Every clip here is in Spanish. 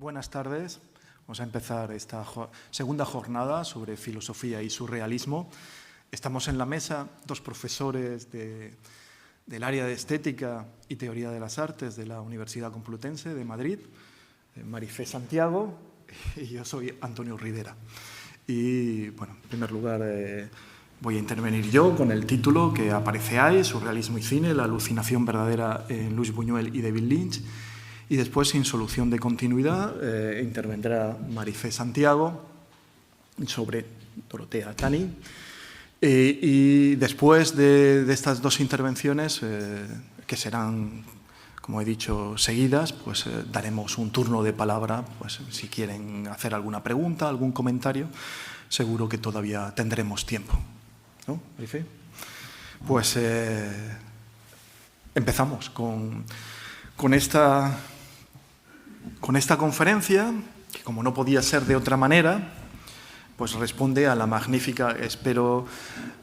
Buenas tardes. Vamos a empezar esta segunda jornada sobre filosofía y surrealismo. Estamos en la mesa dos profesores del área de estética y teoría de las artes de la Universidad Complutense de Madrid, Marifé Santiago, y yo soy Antonio Rivera. Y, bueno, en primer lugar voy a intervenir yo con el título que aparece ahí, Surrealismo y cine, la alucinación verdadera en Luis Buñuel y David Lynch. Y después, sin solución de continuidad, intervendrá Marifé Santiago sobre Dorotea Tani. Y después de estas dos intervenciones, que serán, como he dicho, seguidas, pues daremos un turno de palabra, pues si quieren hacer alguna pregunta, algún comentario, seguro que todavía tendremos tiempo. ¿No, Marifé? Pues empezamos con esta conferencia, que como no podía ser de otra manera, pues responde a la magnífica, espero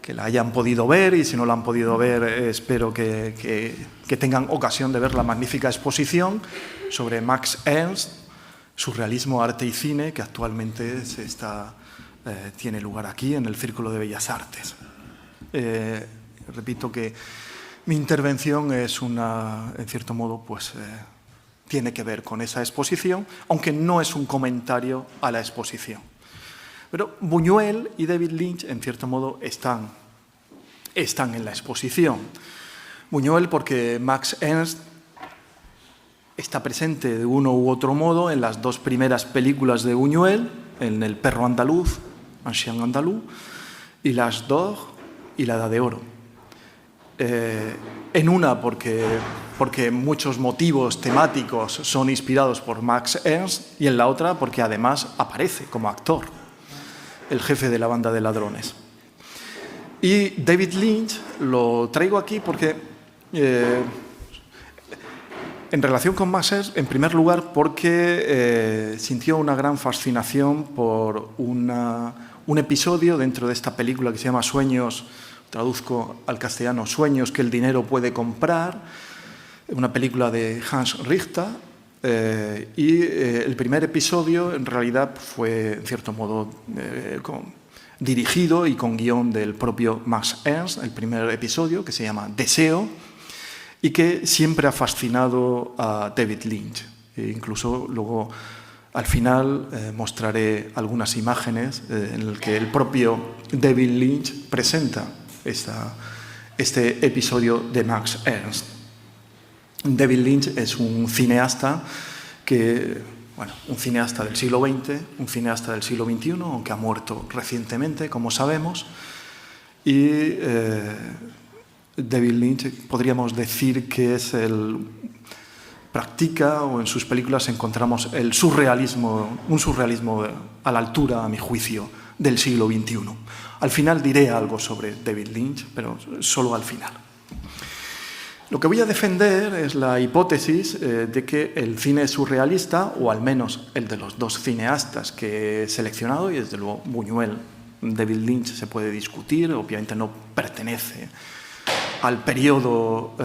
que la hayan podido ver, y si no la han podido ver, espero que tengan ocasión de ver la magnífica exposición sobre Max Ernst, Surrealismo, arte y cine, que actualmente tiene lugar aquí en el Círculo de Bellas Artes. Repito que mi intervención es en cierto modo, pues tiene que ver con esa exposición, aunque no es un comentario a la exposición. Pero Buñuel y David Lynch, en cierto modo, están en la exposición. Buñuel porque Max Ernst está presente de uno u otro modo en las dos primeras películas de Buñuel, en El perro andaluz, Un chien andalou, y L'Âge d'Or y La Edad de Oro. En una porque muchos motivos temáticos son inspirados por Max Ernst, y en la otra porque además aparece como actor, el jefe de la banda de ladrones. Y David Lynch lo traigo aquí porque, en relación con Max Ernst, en primer lugar porque sintió una gran fascinación por un episodio dentro de esta película que se llama Sueños, traduzco al castellano, Sueños que el dinero puede comprar, una película de Hans Richter, y el primer episodio en realidad fue, en cierto modo, dirigido y con guión del propio Max Ernst, el primer episodio, que se llama Deseo, y que siempre ha fascinado a David Lynch. E incluso luego, al final, mostraré algunas imágenes en las que el propio David Lynch presenta este episodio de Max Ernst. David Lynch es un cineasta un cineasta del siglo XX, un cineasta del siglo XXI, aunque ha muerto recientemente, como sabemos, y David Lynch podríamos decir que practica, o en sus películas encontramos un surrealismo a la altura, a mi juicio, del siglo XXI. Al final diré algo sobre David Lynch, pero solo al final. Lo que voy a defender es la hipótesis de que el cine surrealista, o al menos el de los dos cineastas que he seleccionado, y desde luego Buñuel, David Lynch se puede discutir, obviamente no pertenece al periodo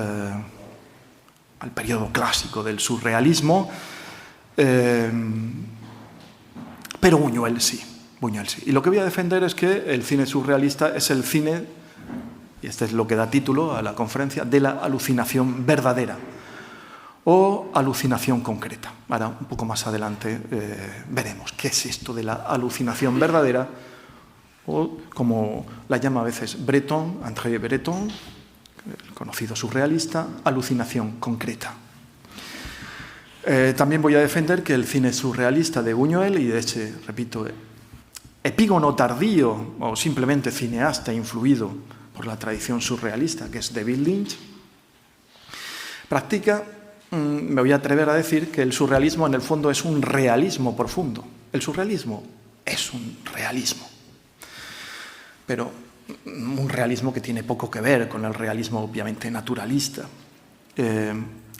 clásico del surrealismo, pero Buñuel sí. Y lo que voy a defender es que el cine surrealista es el cine, y este es lo que da título a la conferencia, de la alucinación verdadera o alucinación concreta. Ahora, un poco más adelante, veremos qué es esto de la alucinación verdadera, o como la llama a veces André Breton, el conocido surrealista, alucinación concreta. También voy a defender que el cine surrealista de Buñuel, y de ese, repito, epígono tardío o simplemente cineasta influido por la tradición surrealista, que es David Lynch, practica, me voy a atrever a decir, que el surrealismo en el fondo es un realismo profundo. El surrealismo es un realismo, pero un realismo que tiene poco que ver con el realismo obviamente naturalista.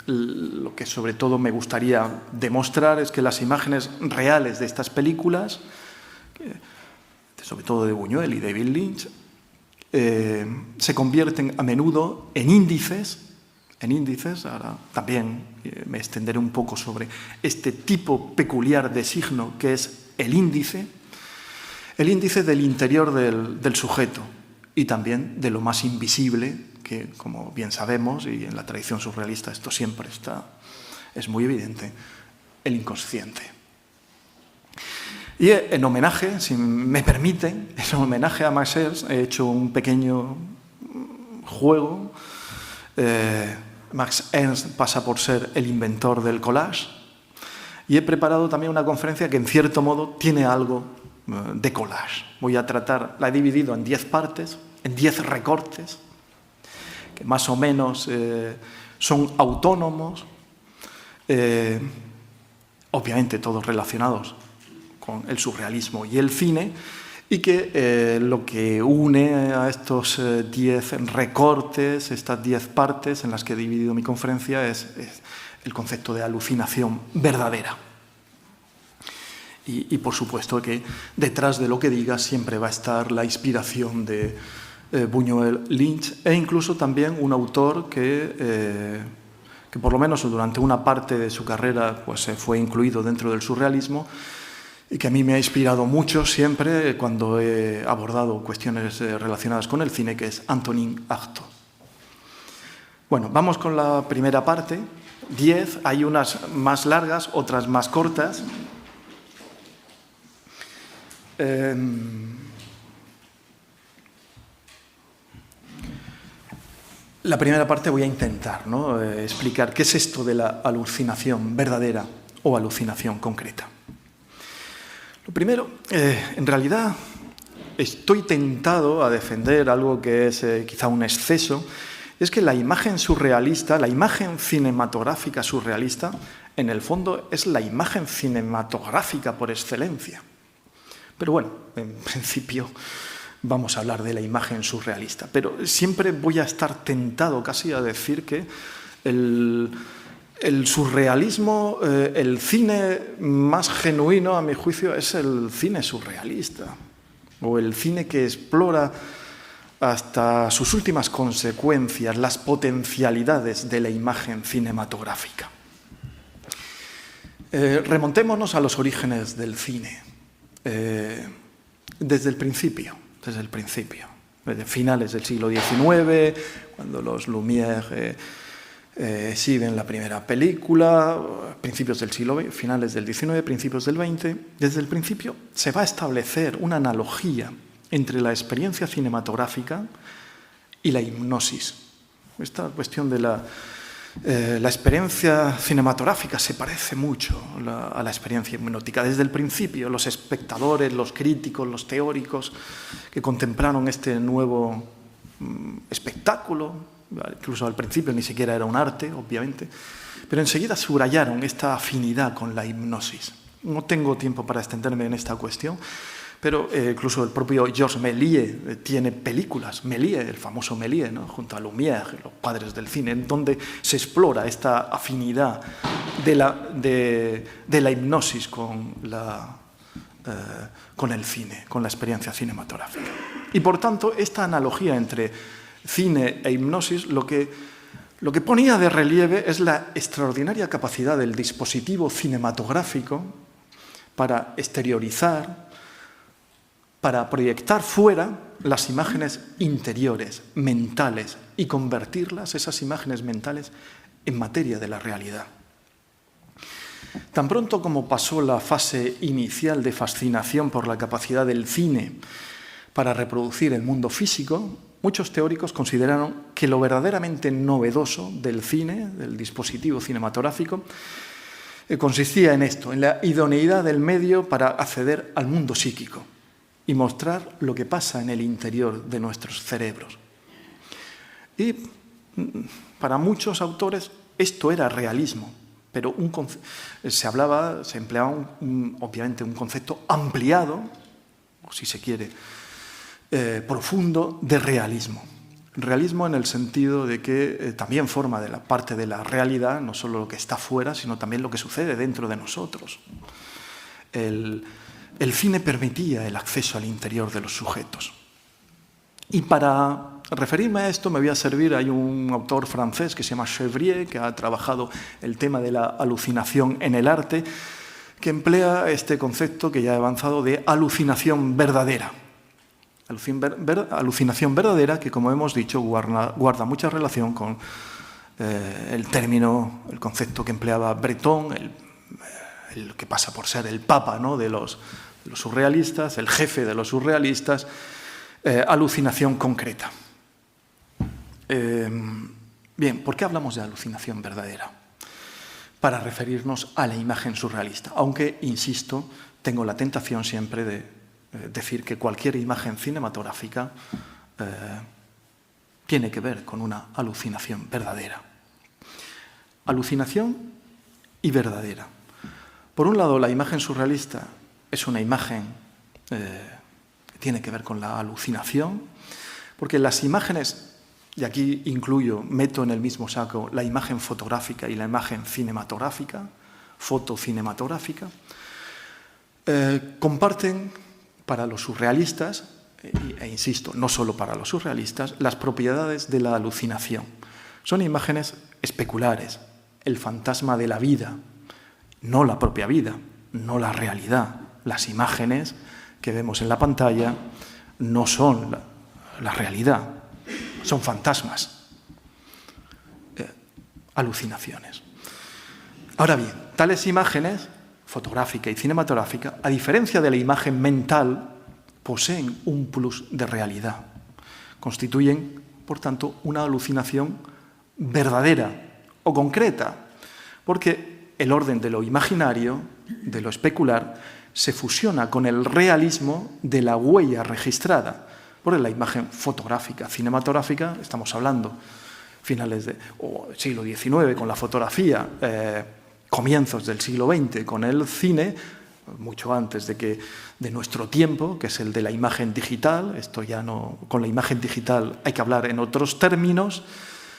Lo que sobre todo me gustaría demostrar es que las imágenes reales de estas películas, sobre todo de Buñuel y David Lynch, se convierten a menudo en índices en índices. Ahora también me extenderé un poco sobre este tipo peculiar de signo que es el índice del interior del sujeto y también de lo más invisible, que como bien sabemos, y en la tradición surrealista esto siempre es muy evidente, el inconsciente. Y en homenaje, si me permiten, en homenaje a Max Ernst, he hecho un pequeño juego. Max Ernst pasa por ser el inventor del collage y he preparado también una conferencia que en cierto modo tiene algo de collage. La he dividido en 10 partes, en 10 recortes, que más o menos son autónomos, obviamente todos relacionados con el surrealismo y el cine, y que lo que une a estos 10 recortes, estas 10 partes en las que he dividido mi conferencia, es el concepto de alucinación verdadera. Y por supuesto que detrás de lo que diga siempre va a estar la inspiración de Buñuel, Lynch e incluso también un autor que por lo menos durante una parte de su carrera pues, fue incluido dentro del surrealismo y que a mí me ha inspirado mucho siempre cuando he abordado cuestiones relacionadas con el cine, que es Antonin Artaud. Bueno, vamos con la primera parte. 10, hay unas más largas, otras más cortas. La primera parte voy a intentar, ¿no? Explicar qué es esto de la alucinación verdadera o alucinación concreta. Lo primero, en realidad estoy tentado a defender algo que es quizá un exceso, es que la imagen surrealista, la imagen cinematográfica surrealista, en el fondo es la imagen cinematográfica por excelencia. Pero bueno, en principio vamos a hablar de la imagen surrealista. Pero siempre voy a estar tentado casi a decir que el surrealismo, el cine más genuino, a mi juicio, es el cine surrealista. O el cine que explora hasta sus últimas consecuencias, las potencialidades de la imagen cinematográfica. Remontémonos a los orígenes del cine. Desde el principio, desde finales del siglo XIX, cuando los Lumière exhiben la primera película, principios del siglo XX, finales del XIX, principios del XX, desde el principio se va a establecer una analogía entre la experiencia cinematográfica y la hipnosis. Esta cuestión de la experiencia cinematográfica se parece mucho a la experiencia hipnótica. Desde el principio, los espectadores, los críticos, los teóricos que contemplaron este nuevo espectáculo, incluso al principio ni siquiera era un arte, obviamente, pero enseguida subrayaron esta afinidad con la hipnosis. No tengo tiempo para extenderme en esta cuestión, pero incluso el propio Georges Méliès tiene películas, Méliès, el famoso Méliès, ¿no? Junto a Lumière, los padres del cine, en donde se explora esta afinidad de la hipnosis con el cine, con la experiencia cinematográfica. Y por tanto, esta analogía entre cine e hipnosis lo que ponía de relieve es la extraordinaria capacidad del dispositivo cinematográfico para exteriorizar, para proyectar fuera las imágenes interiores, mentales, y convertirlas, esas imágenes mentales, en materia de la realidad. Tan pronto como pasó la fase inicial de fascinación por la capacidad del cine para reproducir el mundo físico, muchos teóricos consideraron que lo verdaderamente novedoso del cine, del dispositivo cinematográfico, consistía en esto, en la idoneidad del medio para acceder al mundo psíquico y mostrar lo que pasa en el interior de nuestros cerebros. Y para muchos autores esto era realismo, pero se empleaba obviamente un concepto ampliado, o si se quiere, profundo de realismo. Realismo en el sentido de que también forma de la parte de la realidad, no solo lo que está fuera, sino también lo que sucede dentro de nosotros. El cine permitía el acceso al interior de los sujetos. Y para referirme a esto me voy a servir, hay un autor francés que se llama Chevrier, que ha trabajado el tema de la alucinación en el arte, que emplea este concepto que ya he avanzado de alucinación verdadera. Alucinación verdadera que, como hemos dicho, guarda mucha relación con el término, el concepto que empleaba Breton, el que pasa por ser el papa, ¿no?, de los surrealistas, el jefe de los surrealistas, alucinación concreta. Bien, ¿por qué hablamos de alucinación verdadera? Para referirnos a la imagen surrealista, aunque, insisto, tengo la tentación siempre de decir que cualquier imagen cinematográfica tiene que ver con una alucinación verdadera. Alucinación y verdadera. Por un lado, la imagen surrealista es una imagen que tiene que ver con la alucinación, porque las imágenes, y aquí meto en el mismo saco la imagen fotográfica y la imagen cinematográfica, fotocinematográfica, comparten para los surrealistas, e insisto, no solo para los surrealistas, las propiedades de la alucinación. Son imágenes especulares, el fantasma de la vida, no la propia vida, no la realidad. Las imágenes que vemos en la pantalla no son la realidad, son fantasmas, alucinaciones. Ahora bien, tales imágenes, fotográfica y cinematográfica, a diferencia de la imagen mental, poseen un plus de realidad. Constituyen, por tanto, una alucinación verdadera o concreta, porque el orden de lo imaginario, de lo especular, se fusiona con el realismo de la huella registrada. Porque la imagen fotográfica, cinematográfica, estamos hablando finales del siglo XIX con la fotografía, comienzos del siglo XX con el cine, mucho antes de nuestro tiempo, que es el de la imagen digital. Esto ya no, con la imagen digital hay que hablar en otros términos,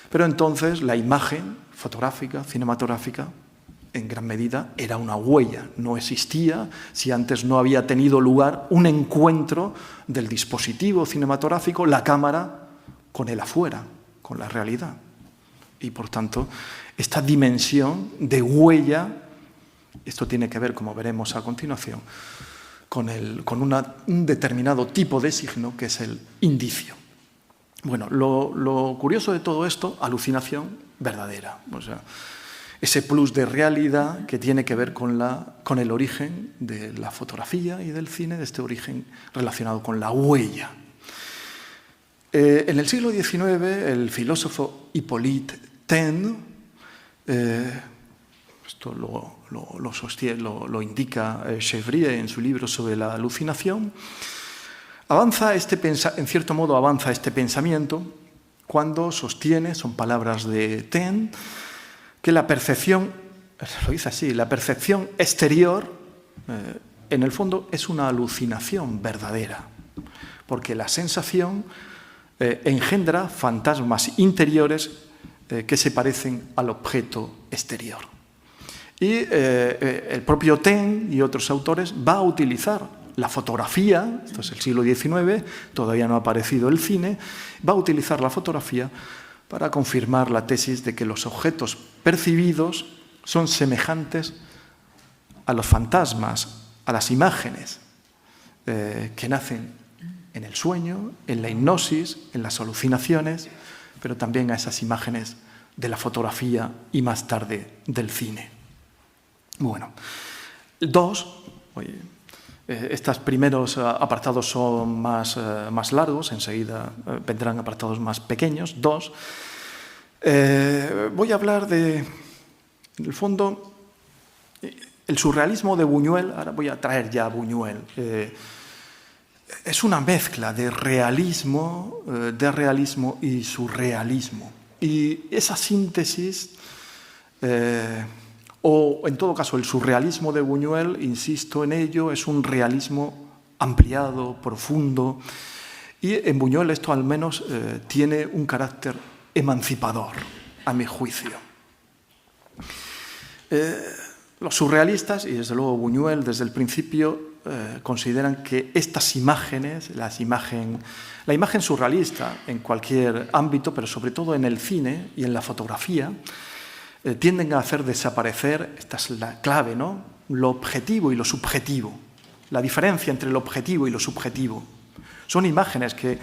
pero entonces la imagen fotográfica, cinematográfica, en gran medida era una huella, no existía si antes no había tenido lugar un encuentro del dispositivo cinematográfico, la cámara, con el afuera, con la realidad. Y por tanto, esta dimensión de huella, esto tiene que ver, como veremos a continuación, con un determinado tipo de signo que es el indicio. Bueno, lo curioso de todo esto, alucinación verdadera, o sea, ese plus de realidad que tiene que ver con el origen de la fotografía y del cine, de este origen relacionado con la huella. En el siglo XIX, el filósofo Hippolyte Taine, esto lo indica Chevrier en su libro sobre la alucinación, en cierto modo avanza este pensamiento cuando sostiene, son palabras de Taine, que la percepción, lo dice así, la percepción exterior, en el fondo, es una alucinación verdadera, porque la sensación engendra fantasmas interiores que se parecen al objeto exterior. Y el propio Taine y otros autores va a utilizar la fotografía, esto es el siglo XIX, todavía no ha aparecido el cine, va a utilizar la fotografía para confirmar la tesis de que los objetos percibidos son semejantes a los fantasmas, a las imágenes que nacen en el sueño, en la hipnosis, en las alucinaciones, pero también a esas imágenes de la fotografía y más tarde del cine. Bueno, estos primeros apartados son más largos, enseguida vendrán apartados más pequeños, dos. Voy a hablar en el fondo, el surrealismo de Buñuel, ahora voy a traer ya a Buñuel, es una mezcla de realismo y surrealismo. Y esa síntesis, o en todo caso el surrealismo de Buñuel, insisto en ello, es un realismo ampliado, profundo, y en Buñuel esto al menos tiene un carácter emancipador, a mi juicio. Los surrealistas, y desde luego Buñuel desde el principio, consideran que estas imágenes, la imagen surrealista en cualquier ámbito, pero sobre todo en el cine y en la fotografía, tienden a hacer desaparecer, esta es la clave, ¿no?, lo objetivo y lo subjetivo, la diferencia entre lo objetivo y lo subjetivo. Son imágenes que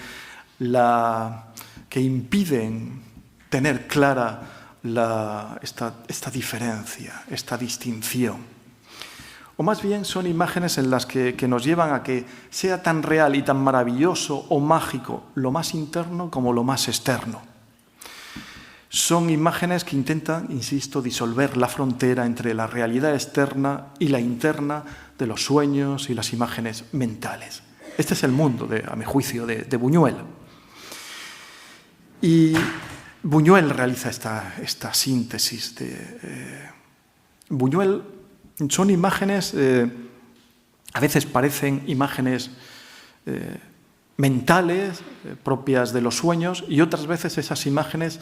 impiden tener clara esta diferencia, esta distinción. O más bien son imágenes en las que nos llevan a que sea tan real y tan maravilloso o mágico lo más interno como lo más externo. Son imágenes que intentan, insisto, disolver la frontera entre la realidad externa y la interna de los sueños y las imágenes mentales. Este es el mundo, a mi juicio, de Buñuel. Y Buñuel realiza esta síntesis. Buñuel son imágenes, a veces parecen imágenes mentales, propias de los sueños, y otras veces esas imágenes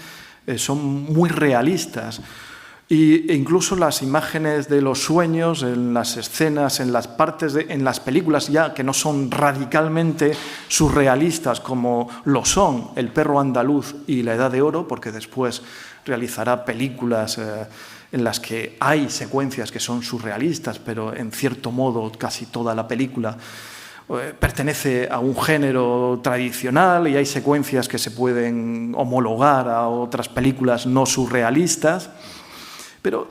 son muy realistas. E incluso las imágenes de los sueños, en las escenas, en las partes, en las películas ya que no son radicalmente surrealistas como lo son El perro andaluz y La edad de oro, porque después realizará películas en las que hay secuencias que son surrealistas, pero en cierto modo casi toda la película pertenece a un género tradicional y hay secuencias que se pueden homologar a otras películas no surrealistas. Pero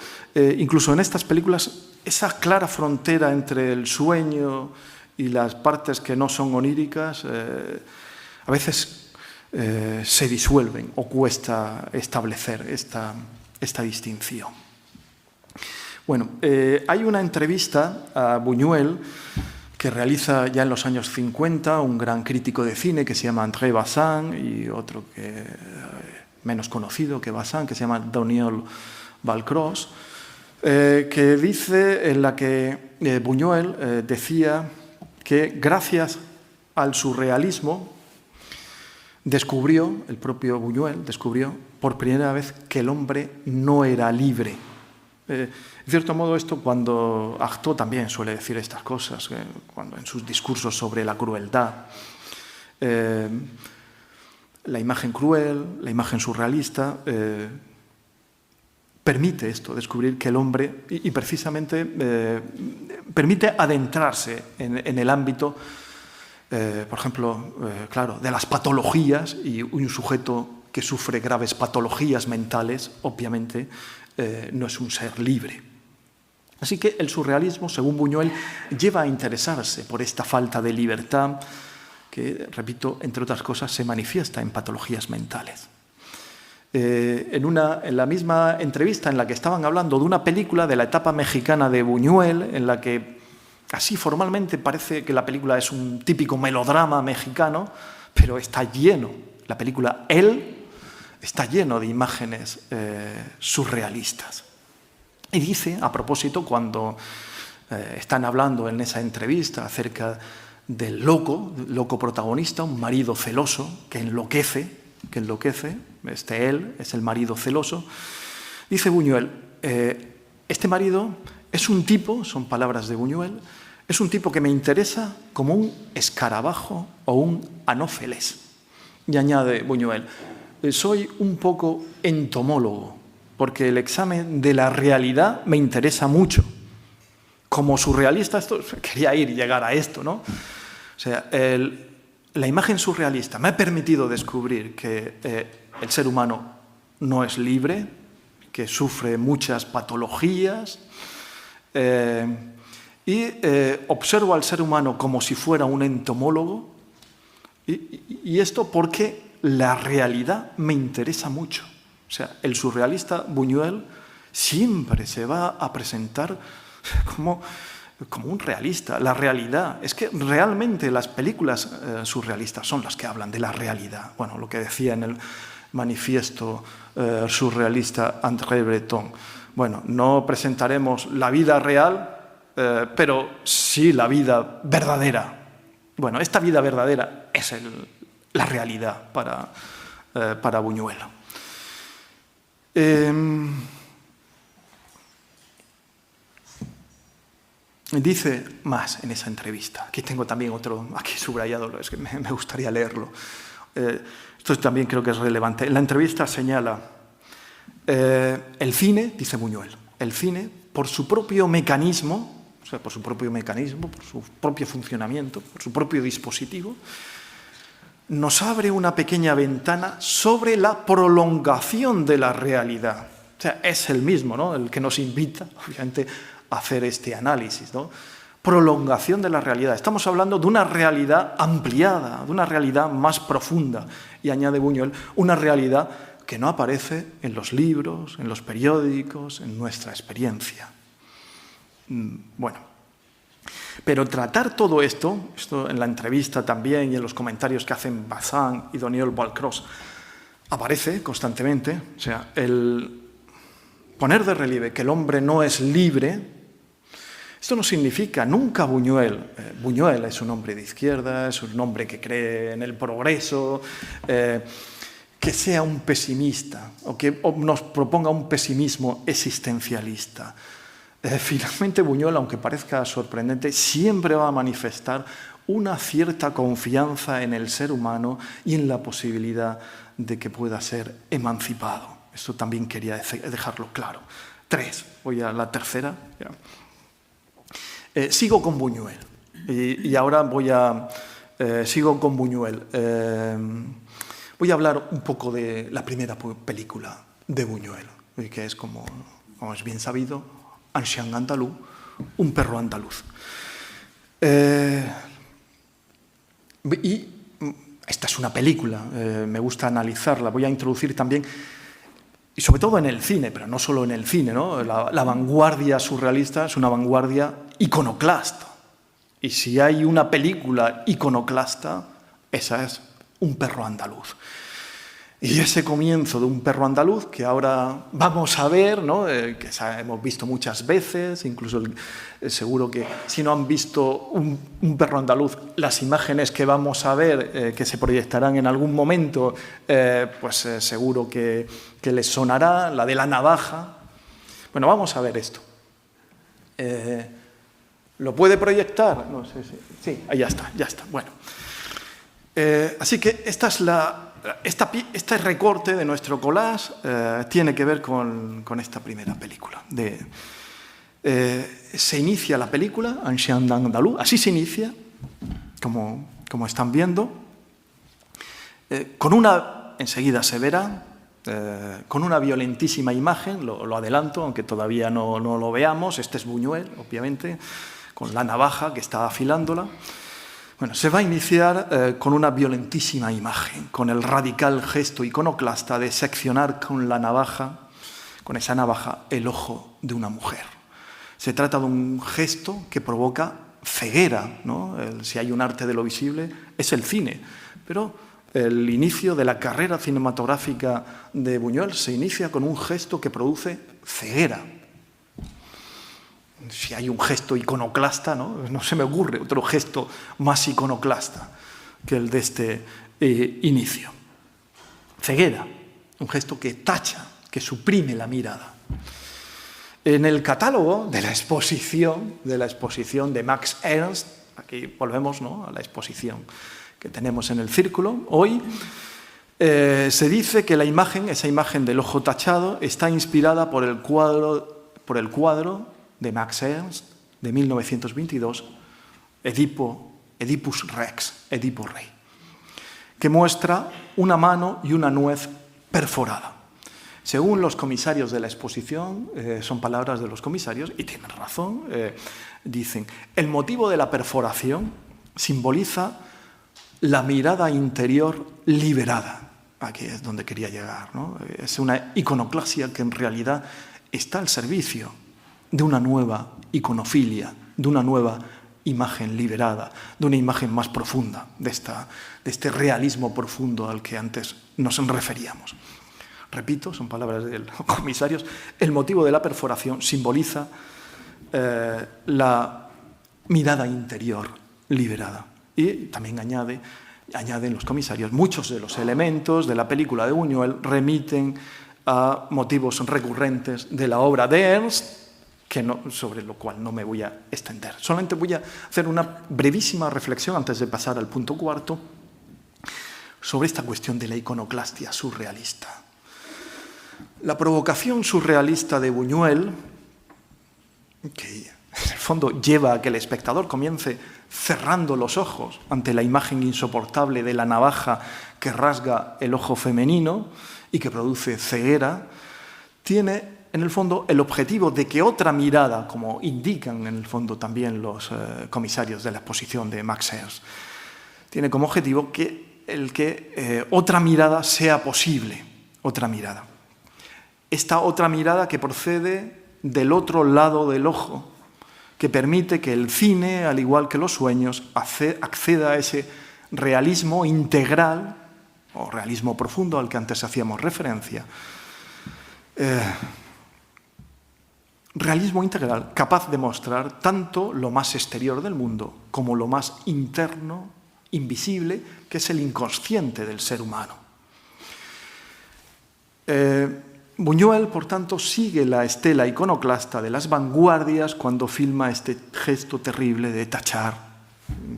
incluso en estas películas, esa clara frontera entre el sueño y las partes que no son oníricas a veces se disuelven o cuesta establecer esta distinción. Bueno, hay una entrevista a Buñuel que realiza ya en los años 50 un gran crítico de cine que se llama André Bazin y otro que menos conocido que Bazin, que se llama Daniel Valcross, que dice en la que Buñuel decía que gracias al surrealismo el propio Buñuel descubrió por primera vez que el hombre no era libre. En cierto modo, esto cuando Artaud también suele decir estas cosas, cuando en sus discursos sobre la crueldad, la imagen cruel, la imagen surrealista, permite esto, descubrir que el hombre, y precisamente permite adentrarse en el ámbito, por ejemplo, claro, de las patologías, y un sujeto que sufre graves patologías mentales, obviamente, no es un ser libre. Así que el surrealismo, según Buñuel, lleva a interesarse por esta falta de libertad que, repito, entre otras cosas, se manifiesta en patologías mentales. En la misma entrevista en la que estaban hablando de una película de la etapa mexicana de Buñuel, en la que así formalmente parece que la película es un típico melodrama mexicano, pero está lleno, la película Él está lleno de imágenes surrealistas. Y dice, a propósito, cuando están hablando en esa entrevista acerca del loco protagonista, un marido celoso que enloquece, él es el marido celoso, dice Buñuel, este marido es un tipo, son palabras de Buñuel, es un tipo que me interesa como un escarabajo o un anófeles. Y añade Buñuel, soy un poco entomólogo, porque el examen de la realidad me interesa mucho. Como surrealista, quería llegar a esto, ¿no? O sea, la imagen surrealista me ha permitido descubrir que el ser humano no es libre, que sufre muchas patologías, y observo al ser humano como si fuera un entomólogo, y esto porque la realidad me interesa mucho. O sea, el surrealista Buñuel siempre se va a presentar como un realista. La realidad, es que realmente las películas surrealistas son las que hablan de la realidad. Bueno, lo que decía en el manifiesto surrealista André Breton. Bueno, no presentaremos la vida real, pero sí la vida verdadera. Bueno, esta vida verdadera es la realidad para Buñuel. dice más en esa entrevista. Aquí tengo también otro, aquí subrayado, es que me gustaría leerlo. Esto también creo que es relevante. En la entrevista señala, el cine, dice Buñuel, el cine, por su propio mecanismo, o sea, por su propio funcionamiento, por su propio dispositivo, nos abre una pequeña ventana sobre la prolongación de la realidad. O sea, es el mismo, ¿no?, el que nos invita, obviamente, a hacer este análisis, ¿no? Prolongación de la realidad. Estamos hablando de una realidad ampliada, de una realidad más profunda. Y añade Buñuel, una realidad que no aparece en los libros, en los periódicos, en nuestra experiencia. Bueno, pero tratar todo esto en la entrevista también y en los comentarios que hacen Bazin y Daniel Walcross, aparece constantemente, o sea, el poner de relieve que el hombre no es libre. Esto no significa nunca Buñuel. Buñuel es un hombre de izquierda, es un hombre que cree en el progreso, que sea un pesimista o que nos proponga un pesimismo existencialista. Finalmente Buñuel, aunque parezca sorprendente, siempre va a manifestar una cierta confianza en el ser humano y en la posibilidad de que pueda ser emancipado. Esto también quería dejarlo claro. 3, voy a la tercera. Sigo con Buñuel y ahora sigo con Buñuel. Voy a hablar un poco de la primera película de Buñuel, que es, como es bien sabido, Un chien andalou, un perro andaluz. Y esta es una película, me gusta analizarla, voy a introducir también, y sobre todo en el cine, pero no solo en el cine, ¿no? La vanguardia surrealista es una vanguardia iconoclasta. Y si hay una película iconoclasta, esa es Un perro andaluz. Y ese comienzo de Un perro andaluz, que ahora vamos a ver, ¿no?, que hemos visto muchas veces, incluso seguro que si no han visto un perro andaluz, las imágenes que vamos a ver, que se proyectarán en algún momento, pues seguro que les sonará, la de la navaja. Bueno, vamos a ver esto. ¿Lo puede proyectar? No sé, sí, ahí ya está. Bueno. Así que este recorte de nuestro collage tiene que ver con esta primera película. Se inicia la película, Un chien andalou, así se inicia, como están viendo, enseguida se verá, con una violentísima imagen, lo adelanto, aunque todavía no lo veamos. Este es Buñuel, obviamente, con la navaja que está afilándola. Bueno, se va a iniciar con una violentísima imagen, con el radical gesto iconoclasta de seccionar con esa navaja, el ojo de una mujer. Se trata de un gesto que provoca ceguera, ¿no? Si hay un arte de lo visible, es el cine. Pero el inicio de la carrera cinematográfica de Buñuel se inicia con un gesto que produce ceguera. Si hay un gesto iconoclasta, no se me ocurre otro gesto más iconoclasta que el de este inicio. Ceguera, un gesto que tacha, que suprime la mirada. En el catálogo de la exposición de Max Ernst, aquí volvemos, ¿no?, a la exposición que tenemos en el Círculo hoy, se dice que esa imagen del ojo tachado está inspirada por el cuadro de Max Ernst, de 1922, Oedipus Rex, Edipo Rey, que muestra una mano y una nuez perforada. Según los comisarios de la exposición, son palabras de los comisarios, y tienen razón, dicen, el motivo de la perforación simboliza la mirada interior liberada. Aquí es donde quería llegar, ¿no? Es una iconoclasia que en realidad está al servicio de una nueva iconofilia, de una nueva imagen liberada, de una imagen más profunda, de este realismo profundo al que antes nos referíamos. Repito, son palabras de los comisarios, el motivo de la perforación simboliza la mirada interior liberada. Y también añaden los comisarios, muchos de los elementos de la película de Buñuel remiten a motivos recurrentes de la obra de Ernst, sobre lo cual no me voy a extender. Solamente voy a hacer una brevísima reflexión antes de pasar al punto cuarto sobre esta cuestión de la iconoclastia surrealista. La provocación surrealista de Buñuel, que en el fondo lleva a que el espectador comience cerrando los ojos ante la imagen insoportable de la navaja que rasga el ojo femenino y que produce ceguera, tiene en el fondo el objetivo de que otra mirada, como indican en el fondo también los comisarios de la exposición de Max Ernst, tiene como objetivo que otra mirada sea posible, otra mirada. Esta otra mirada que procede del otro lado del ojo, que permite que el cine, al igual que los sueños, acceda a ese realismo integral, o realismo profundo al que antes hacíamos referencia, realismo integral capaz de mostrar tanto lo más exterior del mundo como lo más interno, invisible, que es el inconsciente del ser humano. Buñuel, por tanto, sigue la estela iconoclasta de las vanguardias cuando filma este gesto terrible de tachar,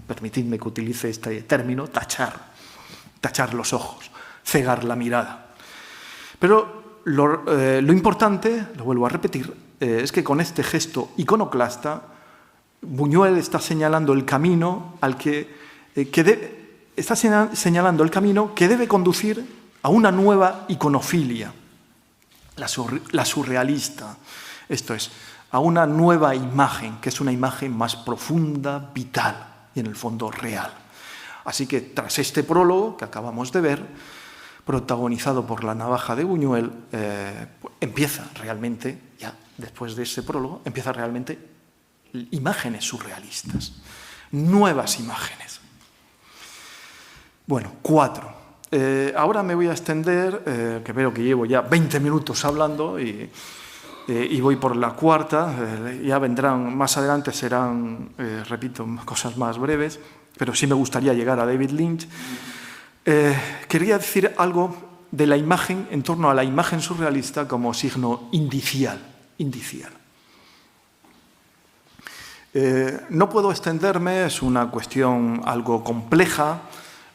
permitidme que utilice este término, tachar los ojos, cegar la mirada. Pero lo importante, lo vuelvo a repetir, es que con este gesto iconoclasta, Buñuel está señalando el camino señalando el camino que debe conducir a una nueva iconofilia, la surrealista, esto es, a una nueva imagen, que es una imagen más profunda, vital y en el fondo real. Así que tras este prólogo que acabamos de ver, protagonizado por la navaja de Buñuel, empieza realmente, ya después de ese prólogo, empieza realmente imágenes surrealistas, nuevas imágenes. Bueno, 4. Ahora me voy a extender, que veo que llevo ya 20 minutos hablando y voy por la cuarta. Ya vendrán, más adelante serán, repito, cosas más breves, pero sí me gustaría llegar a David Lynch. Quería decir algo de la imagen, en torno a la imagen surrealista como signo indicial. No puedo extenderme, es una cuestión algo compleja.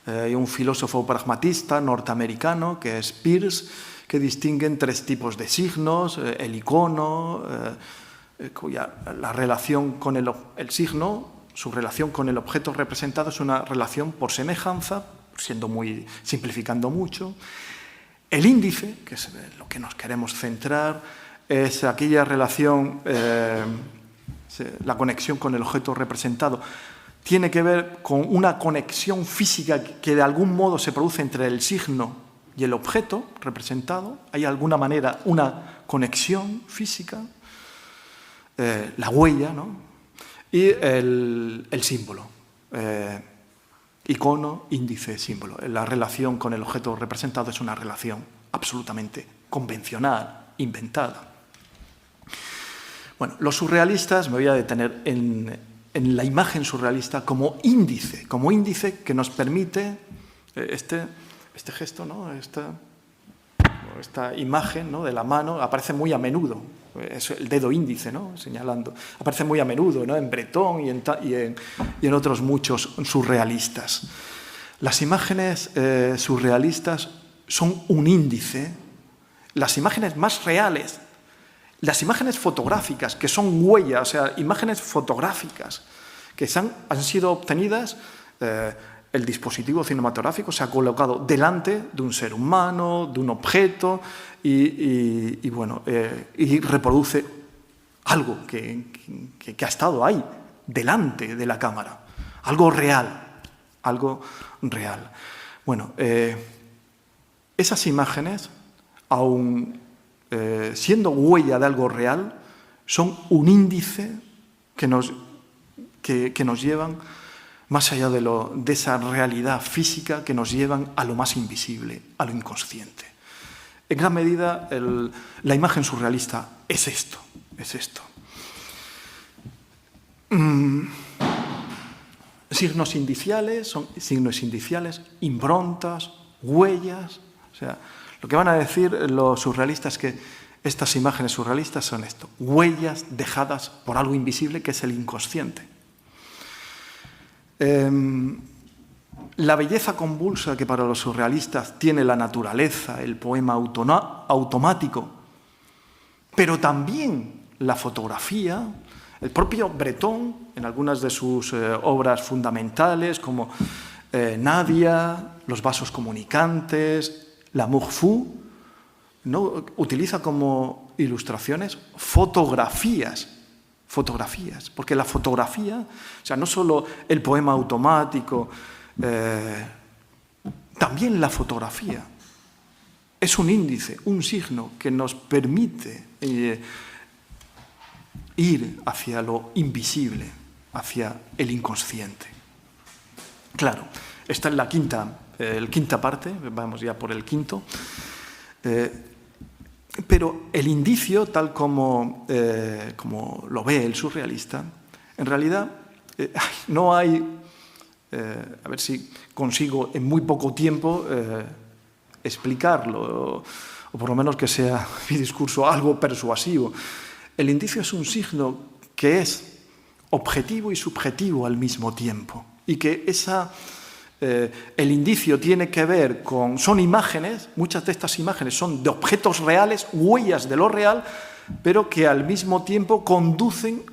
Hay un filósofo pragmatista norteamericano, que es Peirce, que distingue en 3 tipos de signos: el icono, cuya la relación con el signo, su relación con el objeto representado es una relación por semejanza, simplificando mucho. El índice, que es lo que nos queremos centrar, es aquella relación, la conexión con el objeto representado, tiene que ver con una conexión física que de algún modo se produce entre el signo y el objeto representado. Hay de alguna manera una conexión física, la huella, ¿no? Y el símbolo, icono, índice, símbolo. La relación con el objeto representado es una relación absolutamente convencional, inventada. Bueno, los surrealistas, me voy a detener en la imagen surrealista como índice que nos permite este gesto, ¿no? Esta imagen, ¿no?, de la mano aparece muy a menudo, es el dedo índice, ¿no?, señalando, aparece muy a menudo, ¿no?, en Breton y en otros muchos surrealistas. Las imágenes surrealistas son un índice. Las imágenes más reales, las imágenes fotográficas, que son huellas, o sea, imágenes fotográficas que han sido obtenidas, el dispositivo cinematográfico se ha colocado delante de un ser humano, de un objeto, y reproduce algo que ha estado ahí, delante de la cámara, algo real. Bueno, esas imágenes, aun siendo huella de algo real, son un índice que nos llevan más allá de esa realidad física, que nos llevan a lo más invisible, a lo inconsciente. En gran medida, la imagen surrealista es esto. Signos indiciales, improntas, huellas. O sea, lo que van a decir los surrealistas es que Estas imágenes surrealistas son esto, huellas dejadas por algo invisible que es el inconsciente. La belleza convulsa que para los surrealistas tiene la naturaleza, el poema automático, pero también la fotografía, el propio Breton, en algunas de sus obras fundamentales, como Nadia, Los vasos comunicantes, L'amour fou, ¿no? Utiliza como ilustraciones fotografías, porque la fotografía, o sea, no solo el poema automático, también la fotografía es un índice, un signo que nos permite ir hacia lo invisible, hacia el inconsciente. Claro, esta es la quinta parte, vamos ya por el quinto, pero el indicio, tal como lo ve el surrealista, en realidad no hay, a ver si consigo en muy poco tiempo explicarlo, o por lo menos que sea mi discurso algo persuasivo. El indicio es un signo que es objetivo y subjetivo al mismo tiempo, y que el indicio tiene que ver con, son imágenes, muchas de estas imágenes son de objetos reales, huellas de lo real, pero que al mismo tiempo conducen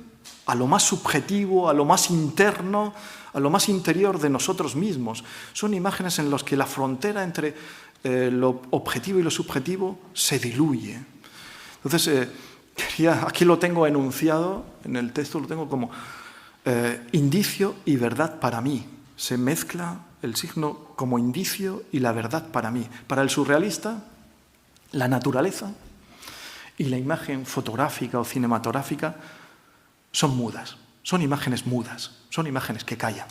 a lo más subjetivo, a lo más interno, a lo más interior de nosotros mismos. Son imágenes en las que la frontera entre lo objetivo y lo subjetivo se diluye. Entonces, aquí lo tengo enunciado, en el texto lo tengo como indicio y verdad para mí. Se mezcla el signo como indicio y la verdad para mí. Para el surrealista, la naturaleza y la imagen fotográfica o cinematográfica son mudas, son imágenes mudas, son imágenes que callan.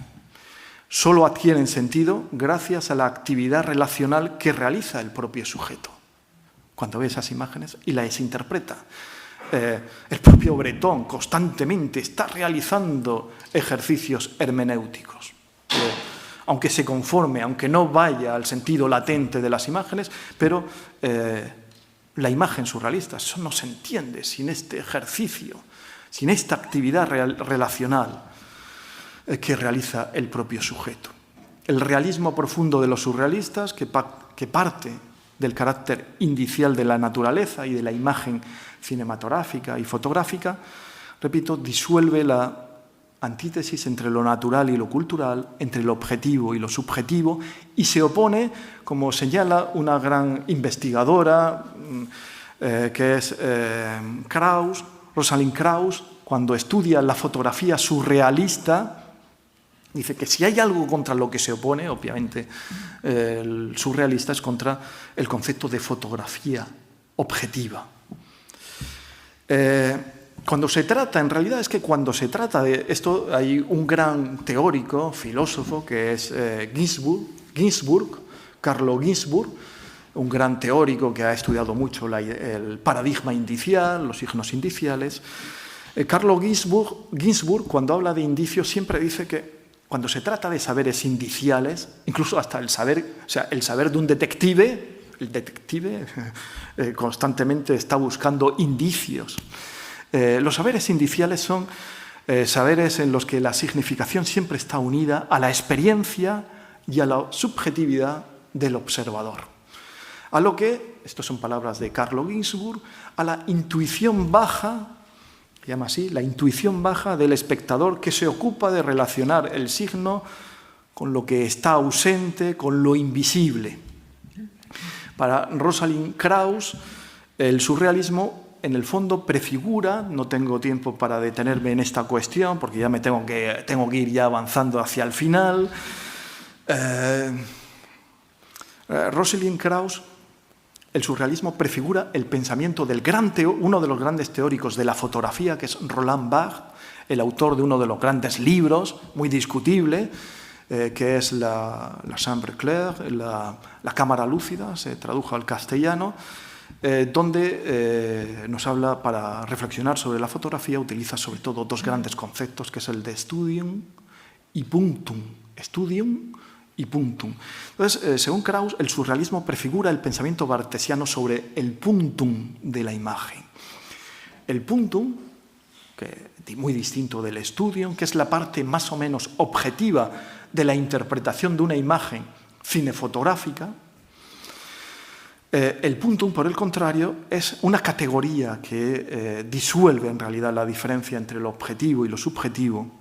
Solo adquieren sentido gracias a la actividad relacional que realiza el propio sujeto cuando ve esas imágenes y las interpreta. El propio Breton constantemente está realizando ejercicios hermenéuticos. Aunque se conforme, aunque no vaya al sentido latente de las imágenes, pero la imagen surrealista, eso no se entiende sin este ejercicio, sin esta actividad relacional que realiza el propio sujeto. El realismo profundo de los surrealistas, que parte del carácter indicial de la naturaleza y de la imagen cinematográfica y fotográfica, repito, disuelve la antítesis entre lo natural y lo cultural, entre lo objetivo y lo subjetivo, y se opone, como señala una gran investigadora, que es Rosalind Krauss, cuando estudia la fotografía surrealista, dice que si hay algo contra lo que se opone, obviamente el surrealista, es contra el concepto de fotografía objetiva. Cuando se trata, en realidad es que cuando se trata de esto, hay un gran teórico, filósofo, que es Carlo Ginzburg, un gran teórico que ha estudiado mucho el paradigma indicial, los signos indiciales. Carlo Ginzburg, cuando habla de indicios, siempre dice que cuando se trata de saberes indiciales, incluso hasta el saber de un detective, el detective constantemente está buscando indicios. Los saberes indiciales son saberes en los que la significación siempre está unida a la experiencia y a la subjetividad del observador. A lo que, estas son palabras de Carlo Ginzburg, a la intuición baja, se llama así, la intuición baja del espectador que se ocupa de relacionar el signo con lo que está ausente, con lo invisible. Para Rosalind Krauss, el surrealismo en el fondo prefigura, no tengo tiempo para detenerme en esta cuestión porque ya tengo que ir ya avanzando hacia el final. Rosalind Krauss, el surrealismo prefigura el pensamiento del uno de los grandes teóricos de la fotografía, que es Roland Barthes, el autor de uno de los grandes libros, muy discutible, que es la Chambre Claire, la cámara lúcida, se tradujo al castellano, donde nos habla, para reflexionar sobre la fotografía, utiliza sobre todo dos grandes conceptos, que es el de studium y punctum. Studium y puntum. Entonces, según Krauss, el surrealismo prefigura el pensamiento bartesiano sobre el puntum de la imagen. El puntum, muy distinto del estudium, que es la parte más o menos objetiva de la interpretación de una imagen cinefotográfica. El puntum, por el contrario, es una categoría que disuelve en realidad la diferencia entre lo objetivo y lo subjetivo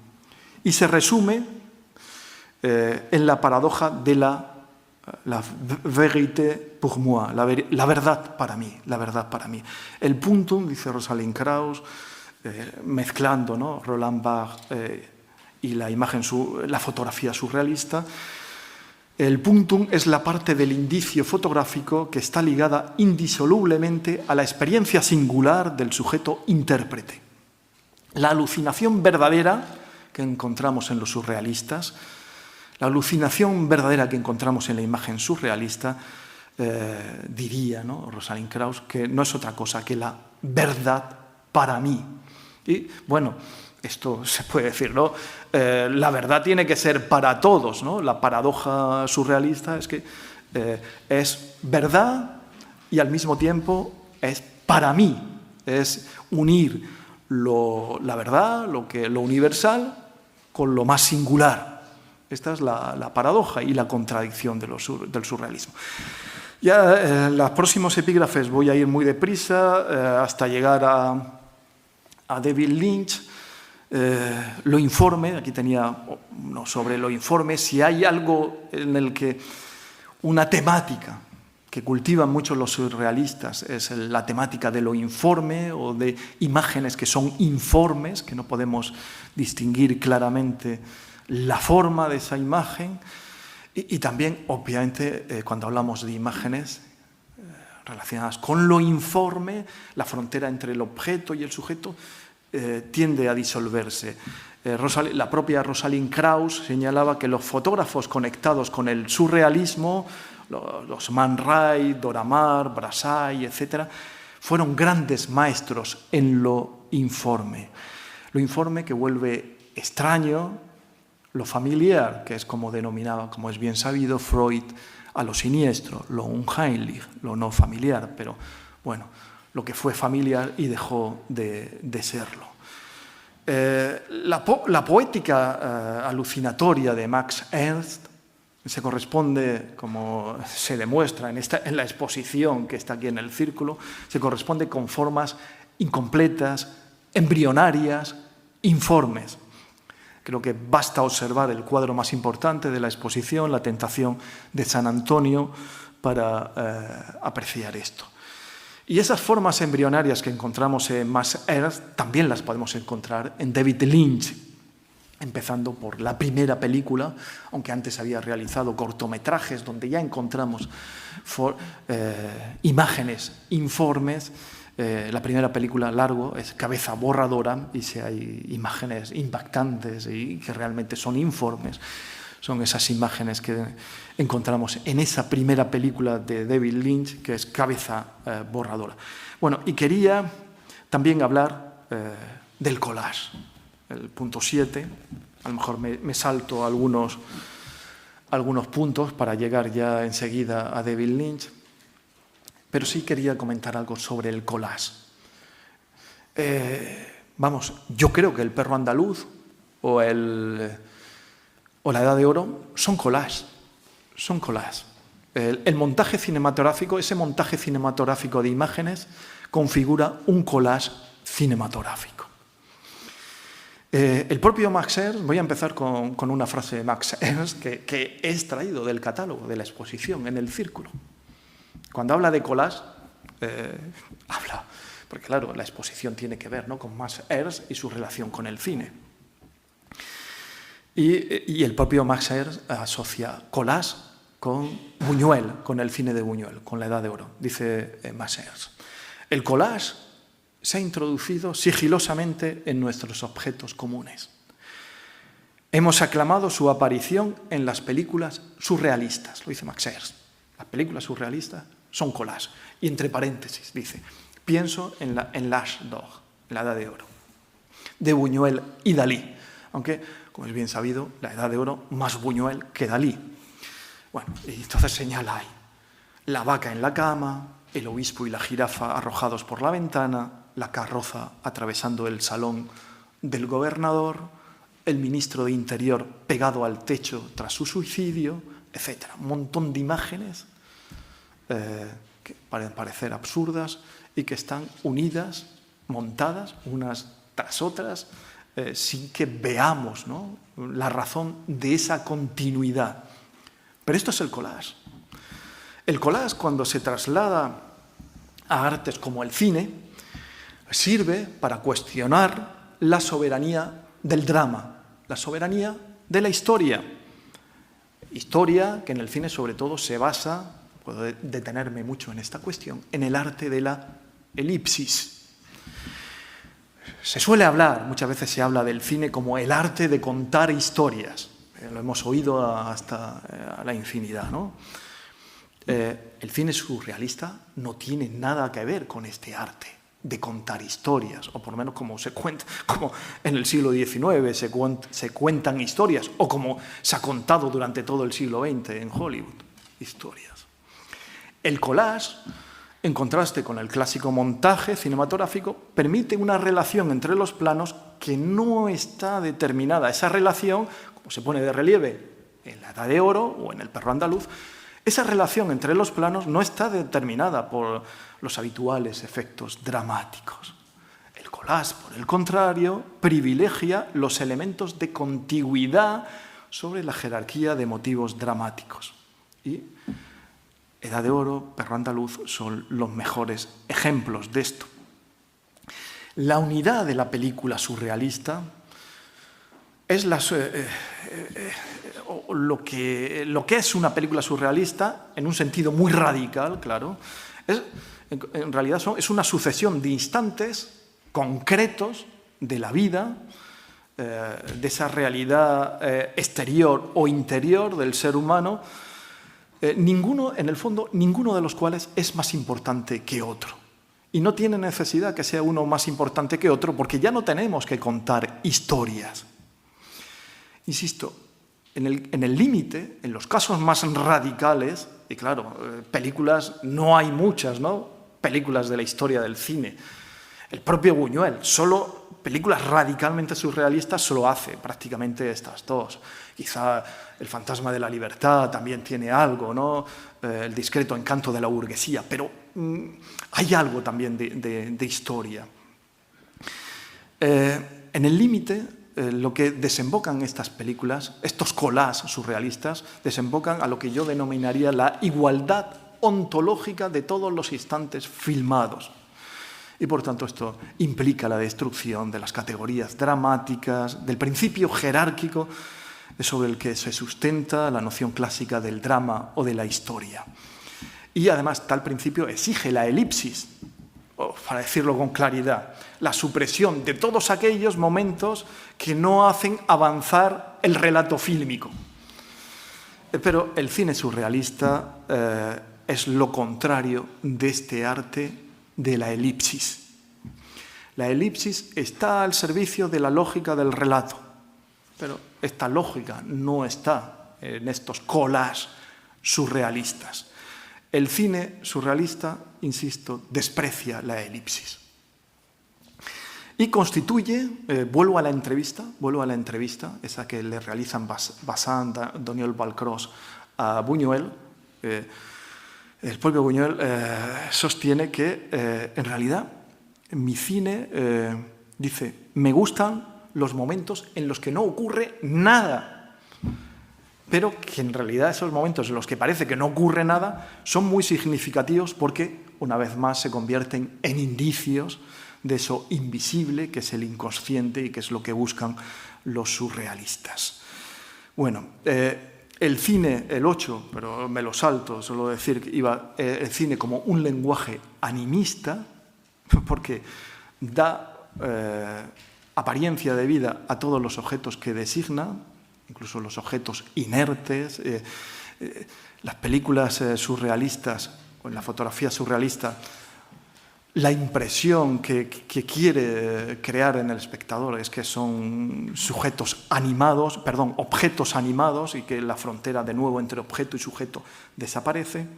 y se resume en la paradoja de la vérité pour moi, la verdad para mí, la verdad para mí. El puntum, dice Rosalind Krauss, mezclando, ¿no?, Roland Barthes y la fotografía surrealista, el puntum es la parte del indicio fotográfico que está ligada indisolublemente a la experiencia singular del sujeto intérprete. La alucinación verdadera que encontramos en los surrealistas, la alucinación verdadera que encontramos en la imagen surrealista, diría, ¿no?, Rosalind Krauss, que no es otra cosa que la verdad para mí. Y bueno, esto se puede decir, ¿no? La verdad tiene que ser para todos, ¿no? La paradoja surrealista es que es verdad y al mismo tiempo es para mí, es unir la verdad, lo universal, con lo más singular. Esta es la paradoja y la contradicción del surrealismo. Ya en los próximos epígrafes voy a ir muy deprisa hasta llegar a David Lynch. Lo informe, aquí tenía uno sobre lo informe, si hay algo en el que una temática que cultivan mucho los surrealistas es la temática de lo informe o de imágenes que son informes, que no podemos distinguir claramente la forma de esa imagen y también, obviamente, cuando hablamos de imágenes relacionadas con lo informe, la frontera entre el objeto y el sujeto tiende a disolverse. La propia Rosalind Krauss señalaba que los fotógrafos conectados con el surrealismo, los Man Ray, Dora Maar, Brassai, etc., fueron grandes maestros en lo informe. Lo informe que vuelve extraño lo familiar, que es como denominaba, como es bien sabido, Freud, a lo siniestro, lo unheimlich, lo no familiar, pero bueno, lo que fue familiar y dejó de serlo. La poética alucinatoria de Max Ernst se corresponde, como se demuestra en la exposición que está aquí en el círculo, se corresponde con formas incompletas, embrionarias, informes. Creo que basta observar el cuadro más importante de la exposición, La tentación de San Antonio, para apreciar esto. Y esas formas embrionarias que encontramos en Max Ernst también las podemos encontrar en David Lynch, empezando por la primera película, aunque antes había realizado cortometrajes donde ya encontramos imágenes, informes. La primera película, Largo, es Cabeza borradora, y si hay imágenes impactantes y que realmente son informes, son esas imágenes que encontramos en esa primera película de David Lynch, que es Cabeza borradora. Bueno, y quería también hablar del collage, el punto 7. A lo mejor me salto algunos puntos para llegar ya enseguida a David Lynch. Pero sí quería comentar algo sobre el collage. Yo creo que El perro andaluz o La Edad de Oro son collages. Son collages. El montaje cinematográfico, ese montaje cinematográfico de imágenes, configura un collage cinematográfico. El propio Max Ernst, voy a empezar con una frase de Max Ernst que he extraído del catálogo de la exposición en el círculo. Cuando habla de collage, habla, porque claro, la exposición tiene que ver, ¿no?, con Max Ernst y su relación con el cine. Y el propio Max Ernst asocia collage con Buñuel, con el cine de Buñuel, con La Edad de Oro. Dice Max Ernst: el collage se ha introducido sigilosamente en nuestros objetos comunes. Hemos aclamado su aparición en las películas surrealistas, lo dice Max Ernst. Las películas surrealistas son collages. Y entre paréntesis dice, pienso en L'Âge d'Or, La Edad de Oro, de Buñuel y Dalí. Aunque, como es bien sabido, La Edad de Oro más Buñuel que Dalí. Bueno, y entonces señala ahí la vaca en la cama, el obispo y la jirafa arrojados por la ventana, la carroza atravesando el salón del gobernador, el ministro de Interior pegado al techo tras su suicidio, etc. Un montón de imágenes que pueden parecer absurdas y que están unidas, montadas, unas tras otras, sin que veamos, ¿no?, la razón de esa continuidad. Pero esto es el collage. El collage, cuando se traslada a artes como el cine, sirve para cuestionar la soberanía del drama, la soberanía de la historia. Historia que en el cine sobre todo se basa, puedo detenerme mucho en esta cuestión, en el arte de la elipsis. Se suele hablar, muchas veces se habla del cine como el arte de contar historias. Lo hemos oído hasta a la infinidad, ¿no? El cine surrealista no tiene nada que ver con este arte de contar historias, o por lo menos como se cuenta, como en el siglo XIX se cuentan historias, o como se ha contado durante todo el siglo XX en Hollywood, historias. El collage, en contraste con el clásico montaje cinematográfico, permite una relación entre los planos que no está determinada. Esa relación, como se pone de relieve en La Edad de Oro o en El perro andaluz, esa relación entre los planos no está determinada por los habituales efectos dramáticos. El collage, por el contrario, privilegia los elementos de contigüidad sobre la jerarquía de motivos dramáticos. Y Edad de Oro, Perro andaluz son los mejores ejemplos de esto. La unidad de la película surrealista es lo que es una película surrealista en un sentido muy radical, claro. En realidad es una sucesión de instantes concretos de la vida, de esa realidad exterior o interior del ser humano, en el fondo, ninguno de los cuales es más importante que otro. Y no tiene necesidad que sea uno más importante que otro, porque ya no tenemos que contar historias. Insisto, en el límite, en los casos más radicales, y claro, películas, no hay muchas, ¿no?, películas de la historia del cine. El propio Buñuel, solo películas radicalmente surrealistas solo hace prácticamente estas dos. Quizá El fantasma de la libertad también tiene algo, ¿no?, El discreto encanto de la burguesía, pero hay algo también de historia. En el límite, lo que desembocan estas películas, estos collages surrealistas, desembocan a lo que yo denominaría la igualdad ontológica de todos los instantes filmados. Y por tanto esto implica la destrucción de las categorías dramáticas, del principio jerárquico sobre el que se sustenta la noción clásica del drama o de la historia. Y además tal principio exige la elipsis, o para decirlo con claridad, la supresión de todos aquellos momentos que no hacen avanzar el relato fílmico. Pero el cine surrealista es lo contrario de este arte de la elipsis. La elipsis está al servicio de la lógica del relato, pero esta lógica no está en estos collages surrealistas. El cine surrealista, insisto, desprecia la elipsis. Y constituye, vuelvo a la entrevista, esa que le realizan Bazin, Daniel Balcros a Buñuel. El propio Buñuel sostiene que, en realidad, mi cine, dice, me gustan los momentos en los que no ocurre nada, pero que en realidad esos momentos en los que parece que no ocurre nada son muy significativos porque, una vez más, se convierten en indicios de eso invisible que es el inconsciente y que es lo que buscan los surrealistas. Bueno, el cine, el 8, pero me lo salto, solo decir que iba el cine como un lenguaje animista, porque da apariencia de vida a todos los objetos que designa, incluso los objetos inertes. Las películas surrealistas, o en la fotografía surrealista, la impresión que quiere crear en el espectador es que son objetos animados, y que la frontera de nuevo entre objeto y sujeto desaparece.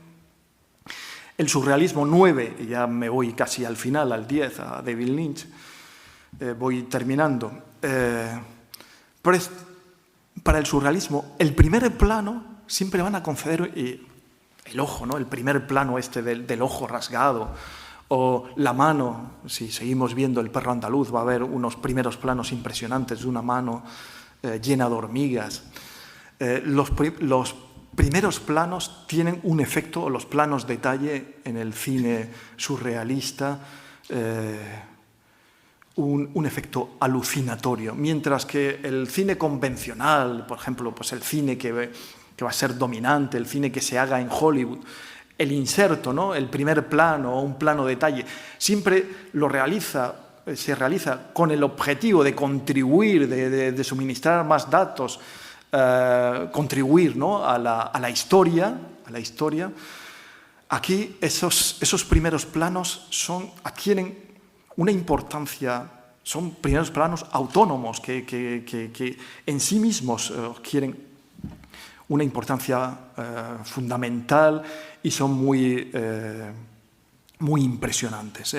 El surrealismo 9, y ya me voy casi al final, al 10, a David Lynch, voy terminando. Pero para el surrealismo, el primer plano siempre van a conceder el ojo, ¿no? El primer plano del ojo rasgado, o la mano. Si seguimos viendo El perro andaluz, va a haber unos primeros planos impresionantes de una mano llena de hormigas. Los primeros planos tienen un efecto, o los planos detalle en el cine surrealista, un efecto alucinatorio, mientras que el cine convencional, por ejemplo, pues el cine que va a ser dominante, el cine que se haga en Hollywood, el inserto, ¿no? El primer plano o un plano detalle, siempre se realiza con el objetivo de contribuir, de suministrar más datos, contribuir, ¿no? a la historia. Aquí esos primeros planos adquieren una importancia, son primeros planos autónomos que en sí mismos adquieren una importancia fundamental y son muy impresionantes.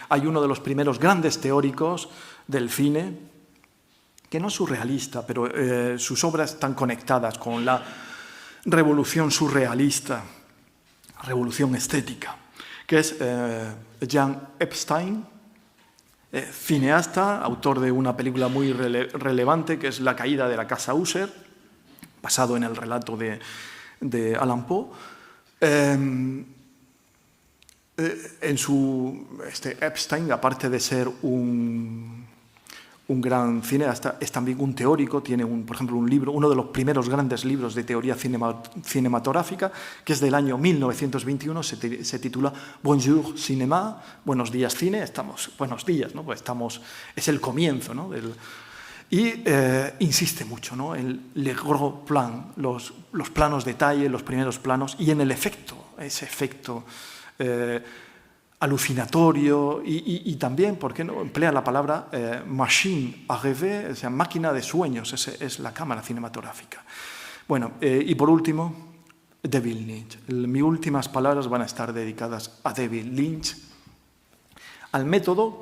Hay uno de los primeros grandes teóricos del cine, que no es surrealista, pero sus obras están conectadas con la revolución surrealista, revolución estética, que es Jean Epstein, cineasta, autor de una película muy relevante, que es La caída de la casa Usher, basado en el relato de Allan Poe. Epstein, aparte de ser un gran cineasta, es también un teórico. Tiene, por ejemplo, un libro, uno de los primeros grandes libros de teoría cinematográfica, que es del año 1921, se titula Bonjour Cinéma, Buenos días cine. Buenos días, ¿no? Pues es el comienzo, ¿no? Y insiste mucho, ¿no? En le gros plan, los planos detalle, los primeros planos, y en el efecto, ese efecto alucinatorio, y también, ¿por qué no?, emplea la palabra machine à rêver, o sea, máquina de sueños. Es la cámara cinematográfica. Bueno, y por último, David Lynch. Mis últimas palabras van a estar dedicadas a David Lynch, al método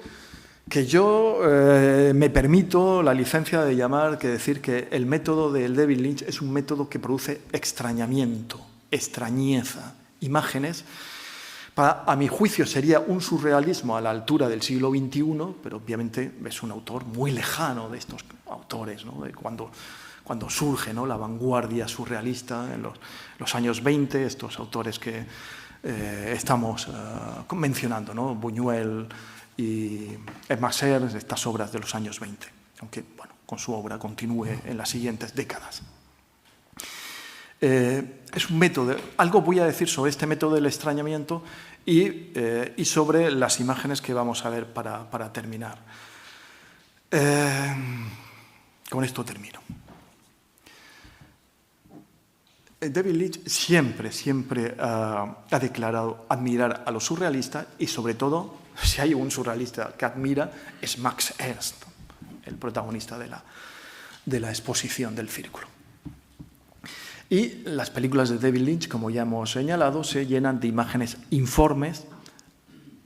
que yo me permito la licencia de decir que el método del David Lynch es un método que produce extrañamiento, extrañeza, imágenes. A mi juicio sería un surrealismo a la altura del siglo XXI, pero obviamente es un autor muy lejano de estos autores, ¿no? De cuando surge, ¿no?, la vanguardia surrealista en los años 20, estos autores que estamos mencionando, ¿no? Buñuel y Masser, estas obras de los años 20, aunque bueno, con su obra continúe en las siguientes décadas. Es un método. Algo voy a decir sobre este método del extrañamiento y sobre las imágenes que vamos a ver para terminar. Con esto termino. David Lynch siempre ha declarado admirar a los surrealistas, y sobre todo, si hay un surrealista que admira, es Max Ernst, el protagonista de la exposición del Círculo. Y las películas de David Lynch, como ya hemos señalado, se llenan de imágenes informes,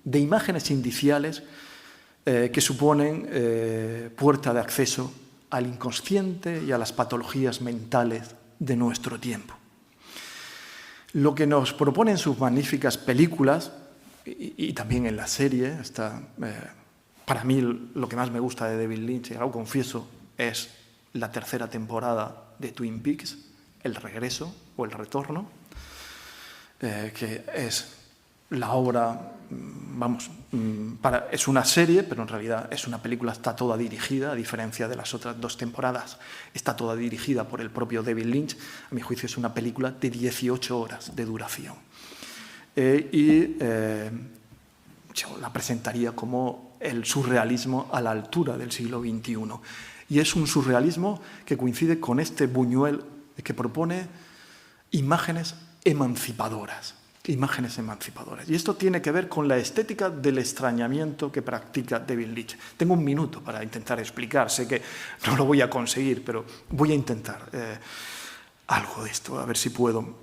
de imágenes indiciales que suponen puerta de acceso al inconsciente y a las patologías mentales de nuestro tiempo. Lo que nos proponen sus magníficas películas, y también en la serie, para mí lo que más me gusta de David Lynch, y lo confieso, es la tercera temporada de Twin Peaks, El regreso o El retorno, que es la obra, es una serie, pero en realidad es una película, está toda dirigida, a diferencia de las otras dos temporadas, está toda dirigida por el propio David Lynch. A mi juicio es una película de 18 horas de duración. Yo la presentaría como el surrealismo a la altura del siglo XXI. Y es un surrealismo que coincide con este Buñuel, que propone imágenes emancipadoras. imágenes emancipadoras. Y esto tiene que ver con la estética del extrañamiento que practica David Lynch. Tengo un minuto para intentar explicar, sé que no lo voy a conseguir, pero voy a intentar algo de esto, a ver si puedo.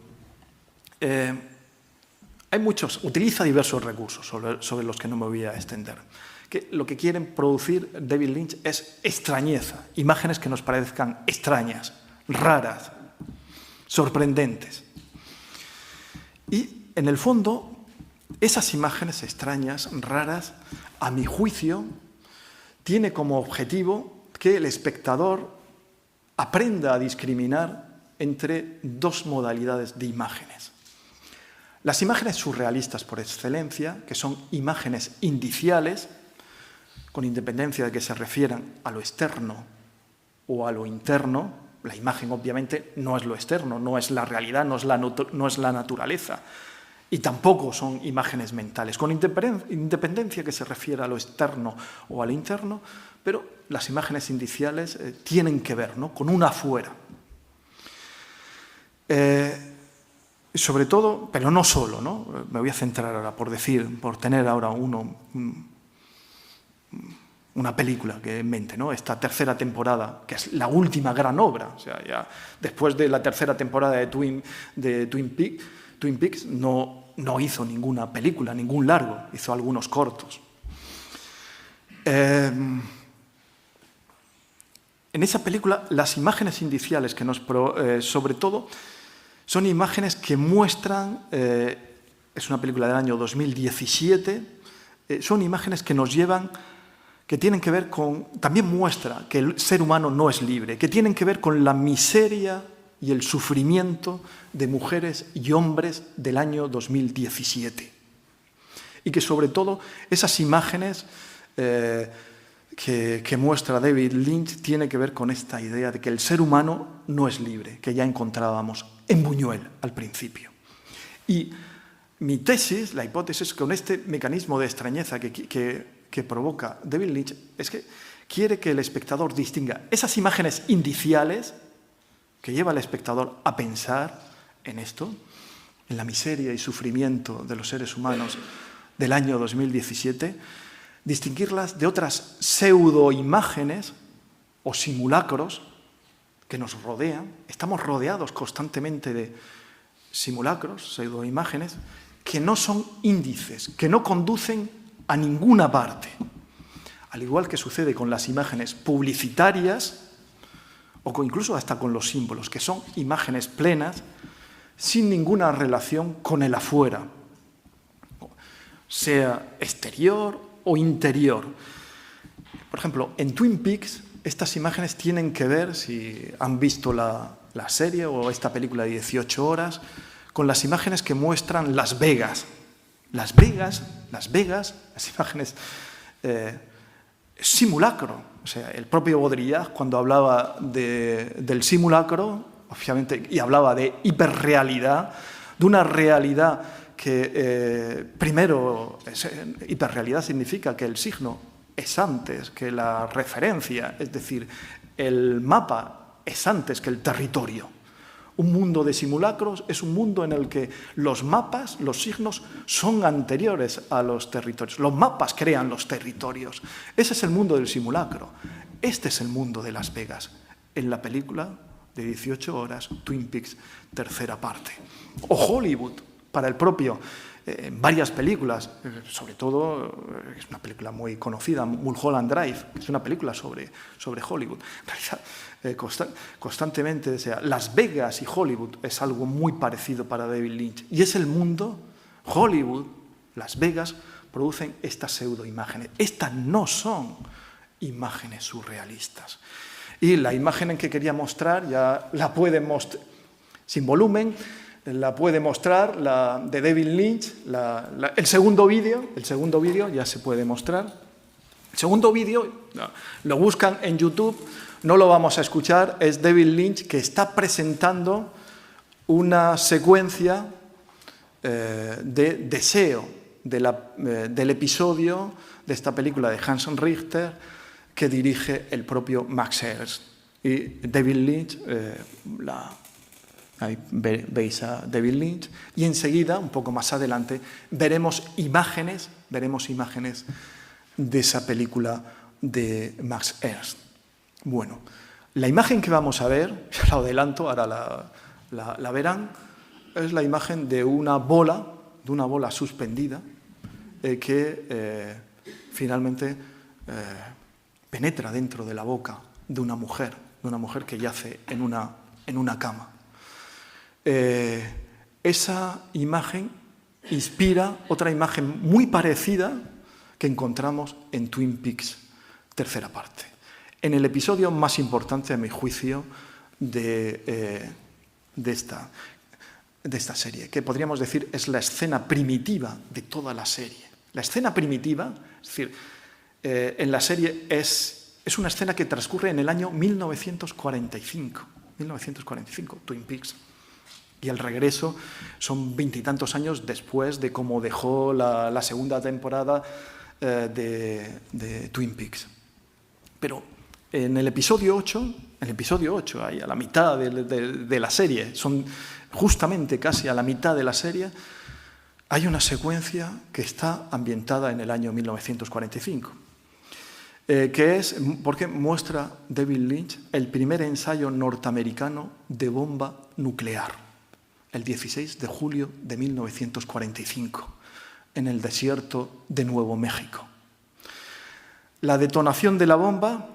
Utiliza diversos recursos sobre los que no me voy a extender. Que lo que quieren producir David Lynch es extrañeza, imágenes que nos parezcan extrañas, raras, sorprendentes. Y en el fondo, esas imágenes extrañas, raras, a mi juicio, tiene como objetivo que el espectador aprenda a discriminar entre dos modalidades de imágenes. Las imágenes surrealistas por excelencia, que son imágenes indiciales, con independencia de que se refieran a lo externo o a lo interno. La imagen, obviamente, no es lo externo, no es la realidad, no es la naturaleza. Y tampoco son imágenes mentales, con independencia que se refiera a lo externo o a lo interno, pero las imágenes indiciales tienen que ver, ¿no?, con un afuera. Sobre todo, pero no solo, ¿no? Me voy a centrar ahora, por tener ahora una película que en mente, ¿no? Esta tercera temporada, que es la última gran obra. O sea, ya después de la tercera temporada de Twin Peaks no hizo ninguna película, ningún largo, hizo algunos cortos. En esa película, las imágenes indiciales que sobre todo, son imágenes que muestran, es una película del año 2017, son imágenes que nos llevan, que tienen que ver con, también muestra que el ser humano no es libre, que tienen que ver con la miseria y el sufrimiento de mujeres y hombres del año 2017. Y que sobre todo esas imágenes que muestra David Lynch tiene que ver con esta idea de que el ser humano no es libre, que ya encontrábamos en Buñuel al principio. Y mi tesis, la hipótesis, con este mecanismo de extrañeza que provoca David Lynch, es que quiere que el espectador distinga esas imágenes indiciales que lleva al espectador a pensar en esto, en la miseria y sufrimiento de los seres humanos del año 2017, distinguirlas de otras pseudoimágenes o simulacros que nos rodean. Estamos rodeados constantemente de simulacros, pseudoimágenes, que no son índices, que no conducen a ninguna parte. Al igual que sucede con las imágenes publicitarias, o incluso hasta con los símbolos, que son imágenes plenas, sin ninguna relación con el afuera, sea exterior o interior. Por ejemplo, en Twin Peaks, estas imágenes tienen que ver, si han visto la serie o esta película de 18 horas, con las imágenes que muestran Las Vegas. Las imágenes simulacro. O sea, el propio Baudrillard, cuando hablaba del simulacro, obviamente, y hablaba de hiperrealidad, de una realidad que, primero, hiperrealidad significa que el signo es antes que la referencia, es decir, el mapa es antes que el territorio. Un mundo de simulacros es un mundo en el que los mapas, los signos, son anteriores a los territorios. Los mapas crean los territorios. Ese es el mundo del simulacro. Este es el mundo de Las Vegas, en la película de 18 horas, Twin Peaks, tercera parte. O Hollywood, para el propio, varias películas, sobre todo, es una película muy conocida, Mulholland Drive, que es una película sobre Hollywood. En realidad, constantemente, o sea, Las Vegas y Hollywood es algo muy parecido para David Lynch. Y es el mundo, Hollywood, Las Vegas, producen estas pseudoimágenes. Estas no son imágenes surrealistas. Y la imagen en que quería mostrar, ya la pueden mostrar, sin volumen, la puede mostrar, la de David Lynch, el segundo vídeo ya se puede mostrar. El segundo vídeo, lo buscan en YouTube, no lo vamos a escuchar, es David Lynch que está presentando una secuencia de deseo del episodio de esta película de Hans Richter que dirige el propio Max Ernst. Y David Lynch Ahí veis a David Lynch. Y enseguida, un poco más adelante, veremos imágenes de esa película de Max Ernst. Bueno, la imagen que vamos a ver, la adelanto, ahora la verán, es la imagen de una bola suspendida que finalmente penetra dentro de la boca de una mujer que yace en una cama. Esa imagen inspira otra imagen muy parecida que encontramos en Twin Peaks, tercera parte. En el episodio más importante, a mi juicio, de esta serie, que podríamos decir es la escena primitiva de toda la serie. La escena primitiva, es decir, en la serie es una escena que transcurre en el año 1945, Twin Peaks. Y el regreso son 20 y tantos años después de cómo dejó la segunda temporada de Twin Peaks. Pero en el episodio 8, ahí a la mitad de la serie, son justamente casi a la mitad de la serie, hay una secuencia que está ambientada en el año 1945, que es porque muestra David Lynch el primer ensayo norteamericano de bomba nuclear, el 16 de julio de 1945, en el desierto de Nuevo México. La detonación de la bomba,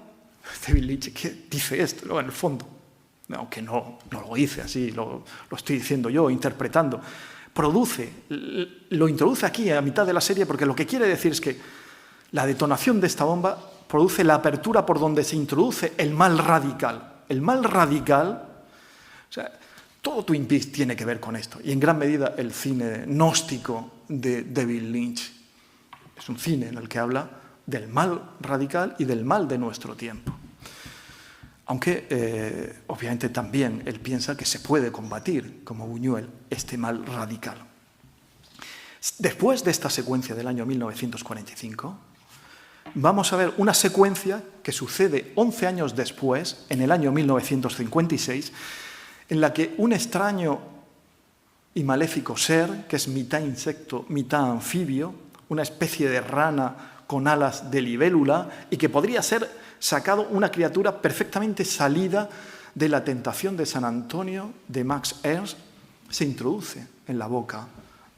David Lynch, ¿qué dice esto? En el fondo, aunque no lo dice así, lo estoy diciendo yo, interpretando, lo introduce aquí a mitad de la serie porque lo que quiere decir es que la detonación de esta bomba produce la apertura por donde se introduce el mal radical. El mal radical, o sea, todo Twin Peaks tiene que ver con esto, y en gran medida el cine gnóstico de David Lynch. Es un cine en el que habla del mal radical y del mal de nuestro tiempo. Aunque, obviamente, también él piensa que se puede combatir, como Buñuel, este mal radical. Después de esta secuencia del año 1945, vamos a ver una secuencia que sucede 11 años después, en el año 1956, en la que un extraño y maléfico ser, que es mitad insecto, mitad anfibio, una especie de rana con alas de libélula y que podría ser sacado una criatura perfectamente salida de La tentación de San Antonio de Max Ernst, se introduce en la boca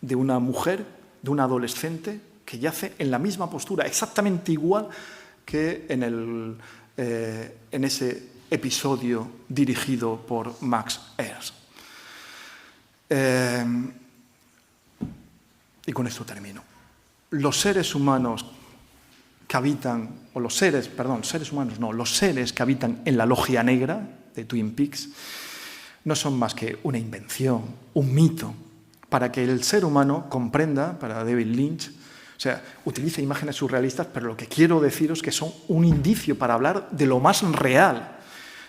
de una mujer, de un adolescente que yace en la misma postura, exactamente igual que en ese episodio dirigido por Max Ernst. Y con esto termino. Los seres humanos que habitan, los seres que habitan en la logia negra de Twin Peaks no son más que una invención, un mito, para que el ser humano comprenda, para David Lynch, o sea, utiliza imágenes surrealistas, pero lo que quiero deciros es que son un indicio para hablar de lo más real.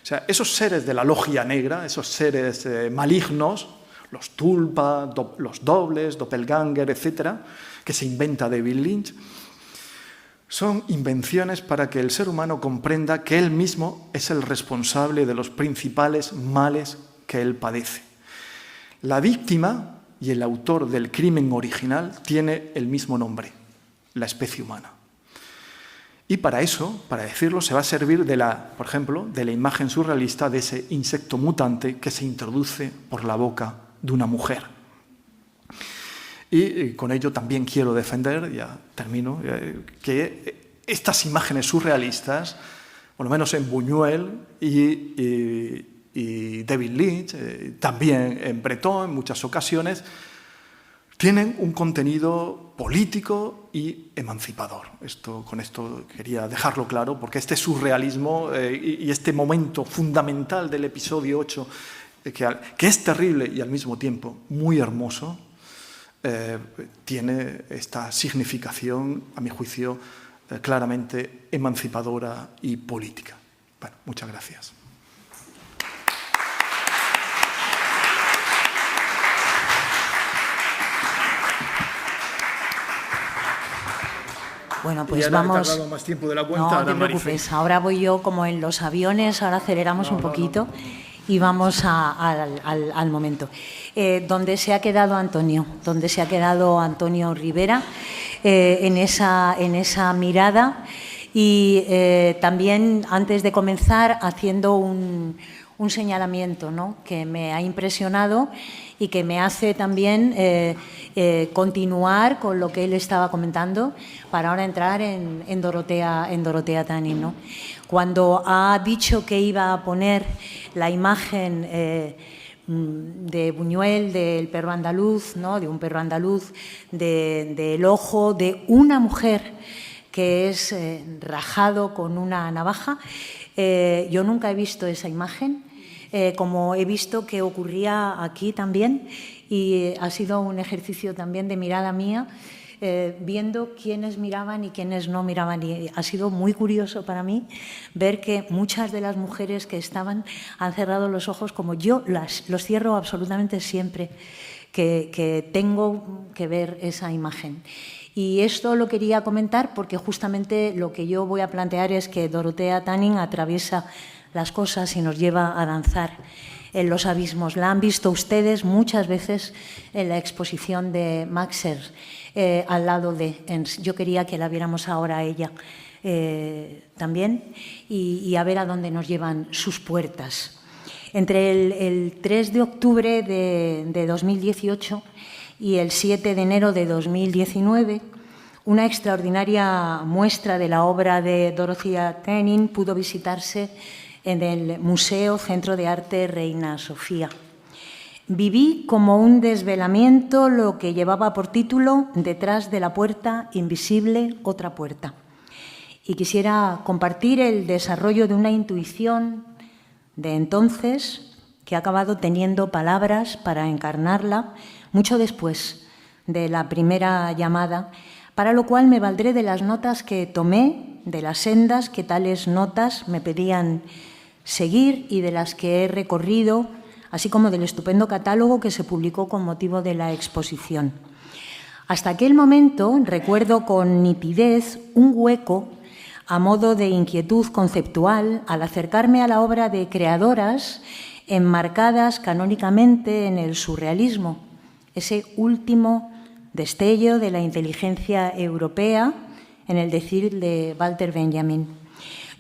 O sea, esos seres de la logia negra, esos seres malignos, los tulpa, los dobles, doppelganger, etcétera, que se inventa David Lynch, son invenciones para que el ser humano comprenda que él mismo es el responsable de los principales males que él padece. La víctima y el autor del crimen original tiene el mismo nombre, la especie humana. Y para eso, para decirlo, se va a servir por ejemplo, de la imagen surrealista de ese insecto mutante que se introduce por la boca de una mujer. Y con ello también quiero defender, ya termino, que estas imágenes surrealistas, por lo menos en Buñuel y David Lynch, también en Breton en muchas ocasiones, tienen un contenido político y emancipador. Con esto quería dejarlo claro, porque este surrealismo y este momento fundamental del episodio 8, que es terrible y al mismo tiempo muy hermoso, tiene esta significación, a mi juicio, claramente emancipadora y política. Bueno, muchas gracias. Bueno, pues ya vamos. He tardado más tiempo de la cuenta. No te preocupes, ahora voy yo como en los aviones, ahora aceleramos un poquito. y vamos al momento. ¿Dónde se ha quedado Antonio? ¿Dónde se ha quedado Antonio Rivera en esa mirada? Y también, antes de comenzar, haciendo un señalamiento, ¿no?, que me ha impresionado y que me hace también continuar con lo que él estaba comentando para ahora entrar en Dorotea Tanin, ¿no? Cuando ha dicho que iba a poner la imagen de Buñuel, del perro andaluz, ¿no?, de un perro andaluz, del ojo de una mujer que es rajado con una navaja, yo nunca he visto esa imagen, como he visto que ocurría aquí también, y ha sido un ejercicio también de mirada mía, viendo quiénes miraban y quiénes no miraban. Y ha sido muy curioso para mí ver que muchas de las mujeres que estaban han cerrado los ojos, como yo los cierro absolutamente siempre que tengo que ver esa imagen. Y esto lo quería comentar porque justamente lo que yo voy a plantear es que Dorotea Tanin atraviesa las cosas y nos lleva a danzar en los abismos. La han visto ustedes muchas veces en la exposición de Maxer, al lado de Ens. Yo quería que la viéramos ahora a ella también y a ver a dónde nos llevan sus puertas. Entre el 3 de octubre de 2018 y el 7 de enero de 2019, una extraordinaria muestra de la obra de Dorotea Tanin pudo visitarse en el Museo Centro de Arte Reina Sofía. Viví como un desvelamiento lo que llevaba por título Detrás de la puerta invisible, otra puerta. Y quisiera compartir el desarrollo de una intuición de entonces que ha acabado teniendo palabras para encarnarla mucho después de la primera llamada, para lo cual me valdré de las notas que tomé, de las sendas que tales notas me pedían seguir y de las que he recorrido, así como del estupendo catálogo que se publicó con motivo de la exposición. Hasta aquel momento recuerdo con nitidez un hueco a modo de inquietud conceptual al acercarme a la obra de creadoras enmarcadas canónicamente en el surrealismo, ese último destello de la inteligencia europea, en el decir de Walter Benjamin.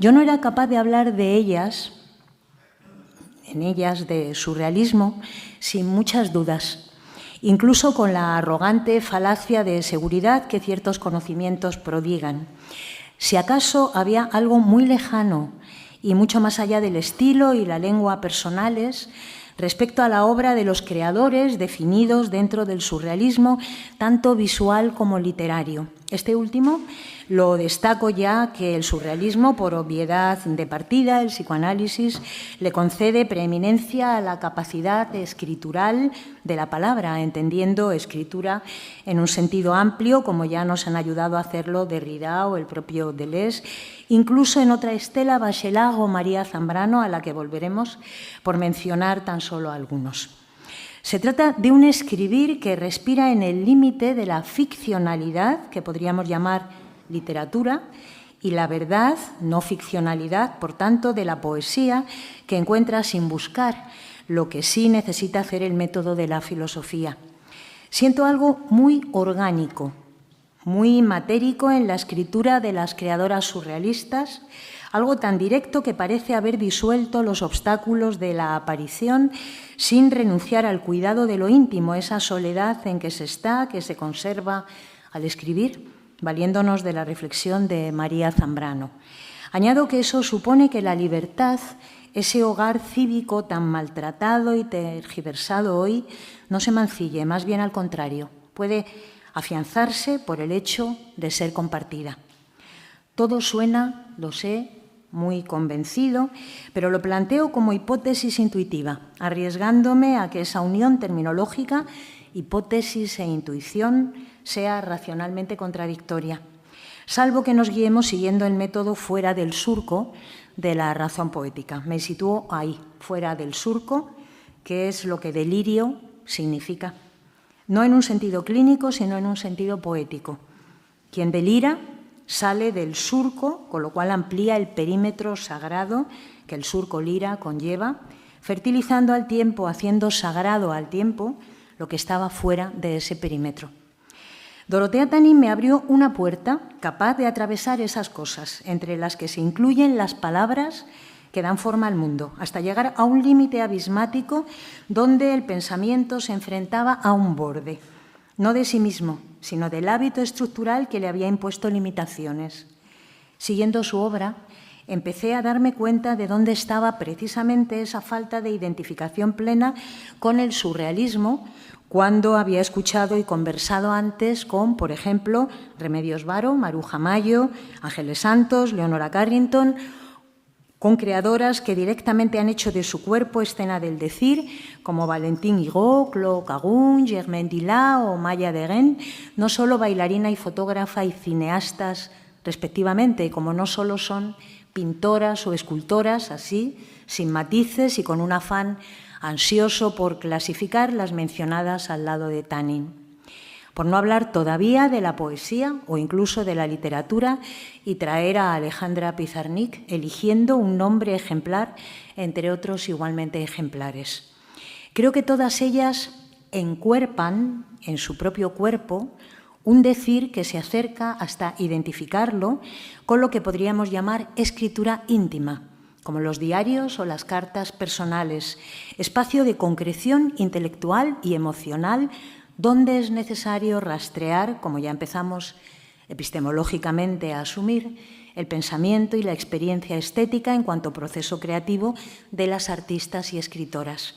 Yo no era capaz de hablar de ellas, de surrealismo, sin muchas dudas, incluso con la arrogante falacia de seguridad que ciertos conocimientos prodigan. Si acaso había algo muy lejano y mucho más allá del estilo y la lengua personales respecto a la obra de los creadores definidos dentro del surrealismo, tanto visual como literario. Este último lo destaco ya que el surrealismo, por obviedad de partida, el psicoanálisis, le concede preeminencia a la capacidad escritural de la palabra, entendiendo escritura en un sentido amplio, como ya nos han ayudado a hacerlo Derrida o el propio Deleuze, incluso en otra estela, Bachelard o María Zambrano, a la que volveremos, por mencionar tan solo algunos. Se trata de un escribir que respira en el límite de la ficcionalidad, que podríamos llamar literatura, y la verdad, no ficcionalidad, por tanto, de la poesía, que encuentra sin buscar, lo que sí necesita hacer el método de la filosofía. Siento algo muy orgánico, muy matérico en la escritura de las creadoras surrealistas, algo tan directo que parece haber disuelto los obstáculos de la aparición sin renunciar al cuidado de lo íntimo, esa soledad en que se está, que se conserva al escribir, valiéndonos de la reflexión de María Zambrano. Añado que eso supone que la libertad, ese hogar cívico tan maltratado y tergiversado hoy, no se mancille, más bien al contrario, puede afianzarse por el hecho de ser compartida. Todo suena, lo sé, muy convencido, pero lo planteo como hipótesis intuitiva, arriesgándome a que esa unión terminológica, hipótesis e intuición, sea racionalmente contradictoria, salvo que nos guiemos siguiendo el método fuera del surco de la razón poética. Me sitúo ahí, fuera del surco, que es lo que delirio significa, no en un sentido clínico, sino en un sentido poético. Quien delira sale del surco, con lo cual amplía el perímetro sagrado que el surco lira conlleva, fertilizando al tiempo, haciendo sagrado al tiempo lo que estaba fuera de ese perímetro. Dorotea Tanin me abrió una puerta capaz de atravesar esas cosas, entre las que se incluyen las palabras que dan forma al mundo, hasta llegar a un límite abismático donde el pensamiento se enfrentaba a un borde, no de sí mismo, sino del hábito estructural que le había impuesto limitaciones. Siguiendo su obra, empecé a darme cuenta de dónde estaba precisamente esa falta de identificación plena con el surrealismo, cuando había escuchado y conversado antes con, por ejemplo, Remedios Varo, Maruja Mayo, Ángeles Santos, Leonora Carrington, con creadoras que directamente han hecho de su cuerpo escena del decir, como Valentine Higo, Claude Cagún, Germaine Dilla o Maya Degen, no solo bailarina y fotógrafa y cineastas respectivamente, como no solo son pintoras o escultoras, así, sin matices y con un afán ansioso por clasificar las mencionadas al lado de Tanin. Por no hablar todavía de la poesía o incluso de la literatura y traer a Alejandra Pizarnik eligiendo un nombre ejemplar entre otros igualmente ejemplares. Creo que todas ellas encuerpan en su propio cuerpo un decir que se acerca hasta identificarlo con lo que podríamos llamar escritura íntima, como los diarios o las cartas personales, espacio de concreción intelectual y emocional donde es necesario rastrear, como ya empezamos epistemológicamente a asumir, el pensamiento y la experiencia estética en cuanto proceso creativo de las artistas y escritoras.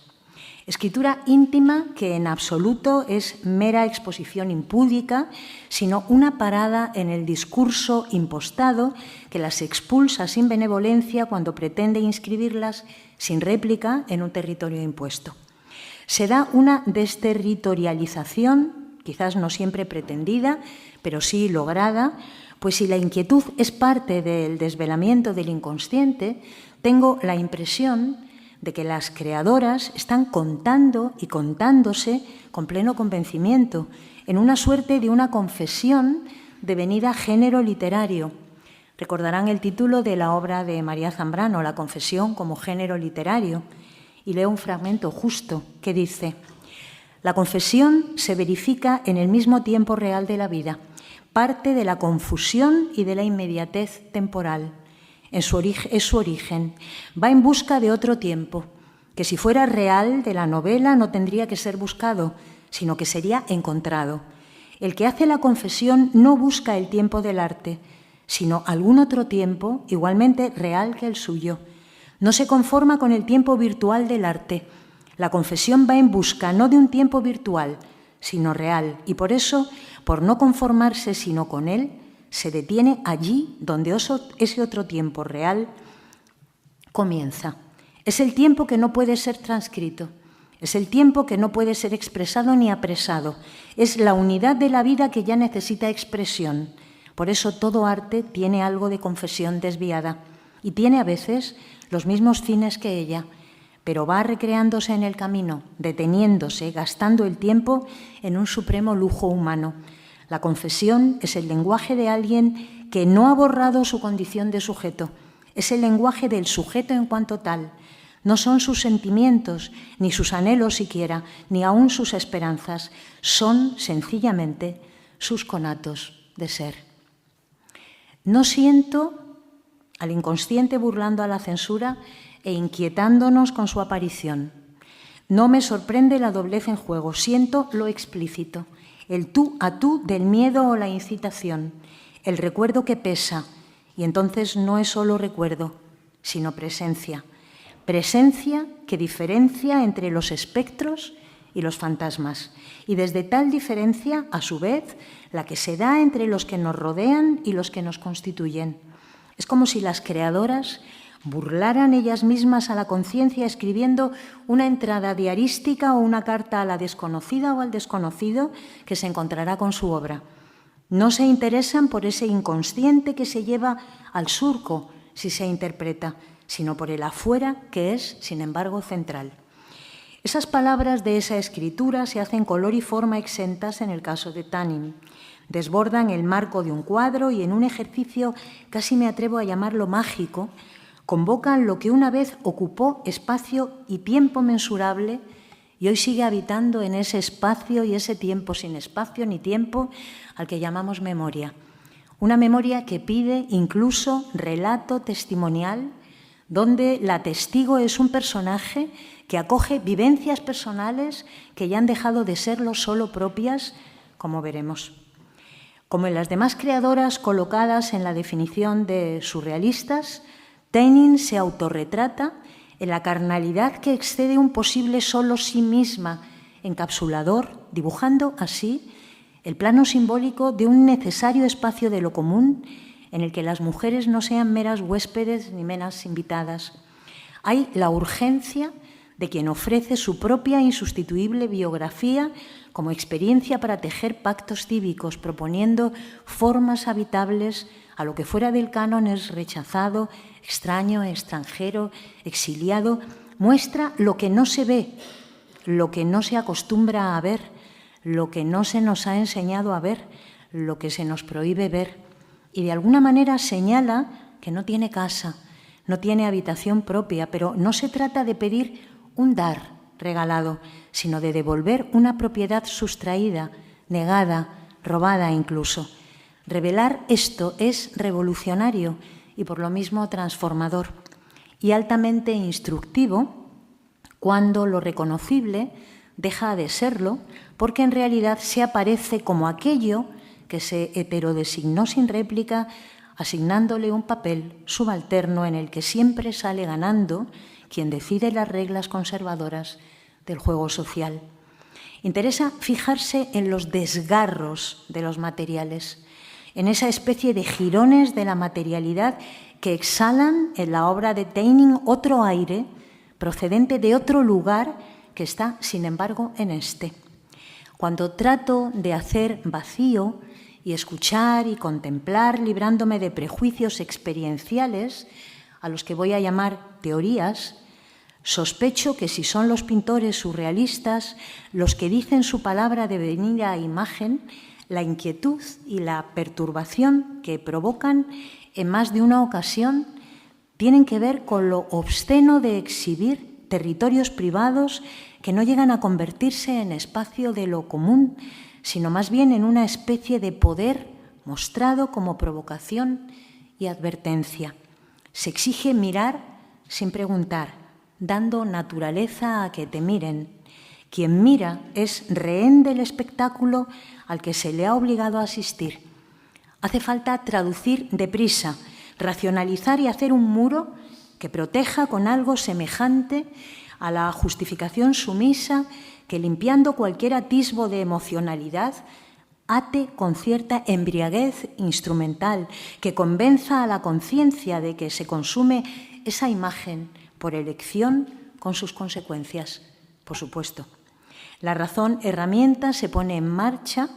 Escritura íntima que en absoluto es mera exposición impúdica, sino una parada en el discurso impostado que las expulsa sin benevolencia cuando pretende inscribirlas sin réplica en un territorio impuesto. Se da una desterritorialización, quizás no siempre pretendida, pero sí lograda, pues si la inquietud es parte del desvelamiento del inconsciente, tengo la impresión de que las creadoras están contando y contándose con pleno convencimiento, en una suerte de una confesión devenida género literario. Recordarán el título de la obra de María Zambrano, La confesión como género literario, y leo un fragmento justo que dice: la confesión se verifica en el mismo tiempo real de la vida, parte de la confusión y de la inmediatez temporal. Es su origen, va en busca de otro tiempo, que si fuera real de la novela no tendría que ser buscado, sino que sería encontrado. El que hace la confesión no busca el tiempo del arte, sino algún otro tiempo igualmente real que el suyo. No se conforma con el tiempo virtual del arte. La confesión va en busca no de un tiempo virtual, sino real, y por eso, por no conformarse sino con él, se detiene allí donde ese otro tiempo real comienza. Es el tiempo que no puede ser transcrito, es el tiempo que no puede ser expresado ni apresado, es la unidad de la vida que ya necesita expresión. Por eso todo arte tiene algo de confesión desviada y tiene a veces los mismos fines que ella, pero va recreándose en el camino, deteniéndose, gastando el tiempo en un supremo lujo humano. La confesión es el lenguaje de alguien que no ha borrado su condición de sujeto, es el lenguaje del sujeto en cuanto tal. No son sus sentimientos, ni sus anhelos siquiera, ni aún sus esperanzas, son sencillamente sus conatos de ser. No siento al inconsciente burlando a la censura e inquietándonos con su aparición. No me sorprende la doblez en juego, siento lo explícito, el tú a tú del miedo o la incitación, el recuerdo que pesa, y entonces no es solo recuerdo, sino presencia. Presencia que diferencia entre los espectros y los fantasmas, y desde tal diferencia, a su vez, la que se da entre los que nos rodean y los que nos constituyen. Es como si las creadoras burlaran ellas mismas a la conciencia escribiendo una entrada diarística o una carta a la desconocida o al desconocido que se encontrará con su obra. No se interesan por ese inconsciente que se lleva al surco si se interpreta, sino por el afuera que es, sin embargo, central. Esas palabras de esa escritura se hacen color y forma exentas en el caso de Tanin. Desbordan el marco de un cuadro y en un ejercicio, casi me atrevo a llamarlo mágico, Convocan lo que una vez ocupó espacio y tiempo mensurable y hoy sigue habitando en ese espacio y ese tiempo sin espacio ni tiempo al que llamamos memoria. Una memoria que pide incluso relato testimonial, donde la testigo es un personaje que acoge vivencias personales que ya han dejado de serlo solo propias, como veremos. Como en las demás creadoras colocadas en la definición de surrealistas, Teining se autorretrata en la carnalidad que excede un posible solo sí misma, encapsulador, dibujando así el plano simbólico de un necesario espacio de lo común en el que las mujeres no sean meras huéspedes ni meras invitadas. Hay la urgencia de quien ofrece su propia insustituible biografía como experiencia para tejer pactos cívicos, proponiendo formas habitables a lo que fuera del canon es rechazado, extraño, extranjero, exiliado. Muestra lo que no se ve, lo que no se acostumbra a ver, lo que no se nos ha enseñado a ver, lo que se nos prohíbe ver. Y de alguna manera señala que no tiene casa, no tiene habitación propia, pero no se trata de pedir un dar regalado, sino de devolver una propiedad sustraída, negada, robada incluso. Revelar esto es revolucionario y por lo mismo transformador y altamente instructivo cuando lo reconocible deja de serlo porque en realidad se aparece como aquello que se heterodesignó sin réplica, asignándole un papel subalterno en el que siempre sale ganando quien decide las reglas conservadoras del juego social. Interesa fijarse en los desgarros de los materiales, en esa especie de jirones de la materialidad que exhalan en la obra de Teining otro aire procedente de otro lugar que está, sin embargo, en este. Cuando trato de hacer vacío y escuchar y contemplar, librándome de prejuicios experienciales, a los que voy a llamar teorías, sospecho que si son los pintores surrealistas los que dicen su palabra de venir a imagen, la inquietud y la perturbación que provocan en más de una ocasión tienen que ver con lo obsceno de exhibir territorios privados que no llegan a convertirse en espacio de lo común, sino más bien en una especie de poder mostrado como provocación y advertencia. Se exige mirar sin preguntar, dando naturaleza a que te miren. Quien mira es rehén del espectáculo al que se le ha obligado a asistir. Hace falta traducir deprisa, racionalizar y hacer un muro que proteja con algo semejante a la justificación sumisa que, limpiando cualquier atisbo de emocionalidad, ate con cierta embriaguez instrumental, que convenza a la conciencia de que se consume esa imagen por elección con sus consecuencias, por supuesto. La razón herramienta se pone en marcha,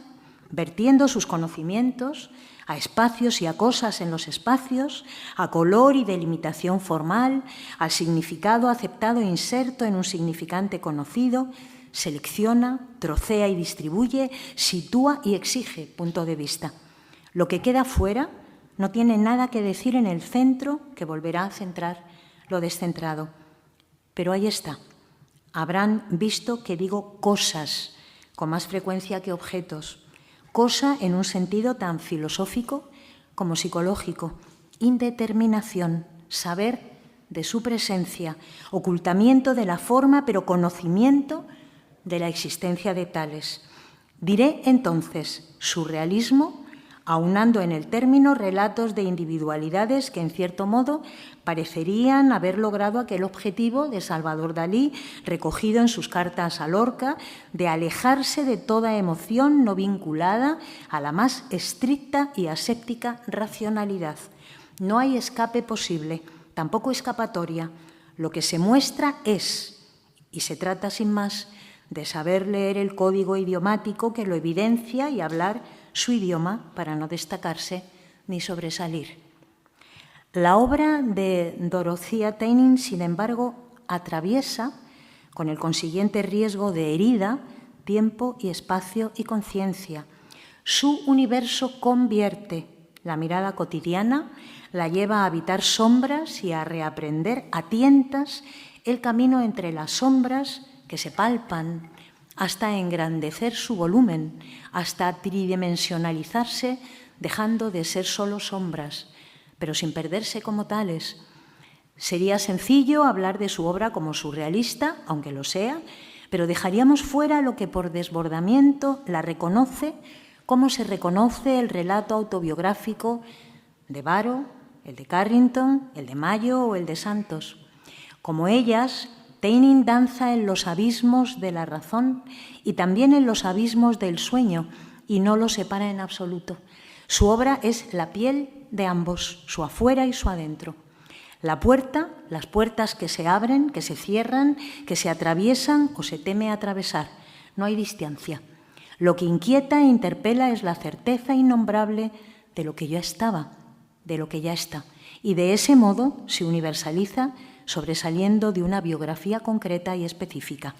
vertiendo sus conocimientos a espacios y a cosas en los espacios, a color y delimitación formal, al significado aceptado e inserto en un significante conocido, selecciona, trocea y distribuye, sitúa y exige punto de vista. Lo que queda fuera no tiene nada que decir en el centro que volverá a centrar lo descentrado. Pero ahí está. Habrán visto que digo cosas con más frecuencia que objetos. Cosa en un sentido tan filosófico como psicológico. Indeterminación, saber de su presencia, ocultamiento de la forma, pero conocimiento de la existencia de tales. Diré entonces surrealismo, aunando en el término relatos de individualidades que, en cierto modo, parecerían haber logrado aquel objetivo de Salvador Dalí, recogido en sus cartas a Lorca, de alejarse de toda emoción no vinculada a la más estricta y aséptica racionalidad. No hay escape posible, tampoco escapatoria. Lo que se muestra es, y se trata sin más, de saber leer el código idiomático que lo evidencia y hablar su idioma para no destacarse ni sobresalir. La obra de Dorothea Teining, sin embargo, atraviesa, con el consiguiente riesgo de herida, tiempo y espacio y conciencia. Su universo convierte la mirada cotidiana, la lleva a habitar sombras y a reaprender a tientas el camino entre las sombras que se palpan, hasta engrandecer su volumen, hasta tridimensionalizarse, dejando de ser solo sombras, pero sin perderse como tales. Sería sencillo hablar de su obra como surrealista, aunque lo sea, pero dejaríamos fuera lo que por desbordamiento la reconoce, como se reconoce el relato autobiográfico de Varo, el de Carrington, el de Mayo o el de Santos. Como ellas, Teining danza en los abismos de la razón y también en los abismos del sueño, y no los separa en absoluto. Su obra es la piel de ambos, su afuera y su adentro. La puerta, las puertas que se abren, que se cierran, que se atraviesan o se teme atravesar. No hay distancia. Lo que inquieta e interpela es la certeza innombrable de lo que ya estaba, de lo que ya está. Y de ese modo se universaliza, sobresaliendo de una biografía concreta y específica.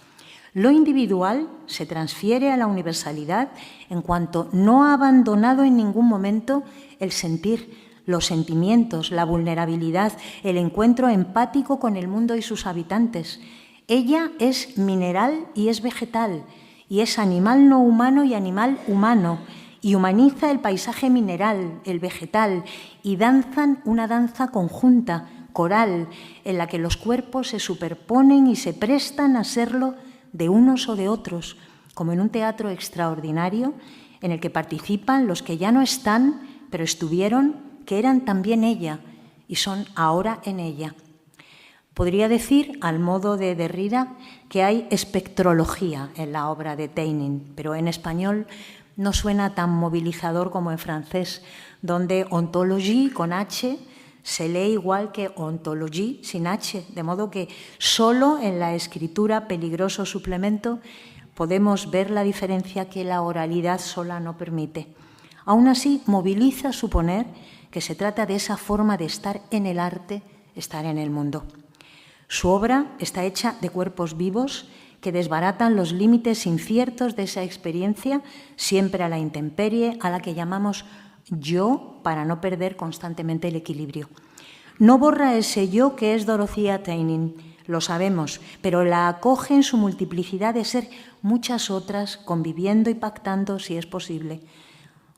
Lo individual se transfiere a la universalidad en cuanto no ha abandonado en ningún momento el sentir, los sentimientos, la vulnerabilidad, el encuentro empático con el mundo y sus habitantes. Ella es mineral y es vegetal, y es animal no humano y animal humano, y humaniza el paisaje mineral, el vegetal, y danzan una danza conjunta, coral, en la que los cuerpos se superponen y se prestan a serlo de unos o de otros, como en un teatro extraordinario en el que participan los que ya no están, pero estuvieron, que eran también ella y son ahora en ella. Podría decir, al modo de Derrida, que hay espectrología en la obra de Teining, pero en español no suena tan movilizador como en francés, donde ontologie con H se lee igual que ontologie sin H, de modo que solo en la escritura peligroso suplemento podemos ver la diferencia que la oralidad sola no permite. Aún así, moviliza suponer que se trata de esa forma de estar en el arte, estar en el mundo. Su obra está hecha de cuerpos vivos que desbaratan los límites inciertos de esa experiencia, siempre a la intemperie, a la que llamamos yo, para no perder constantemente el equilibrio. No borra ese yo que es Dorothea Teining, lo sabemos, pero la acoge en su multiplicidad de ser muchas otras, conviviendo y pactando, si es posible,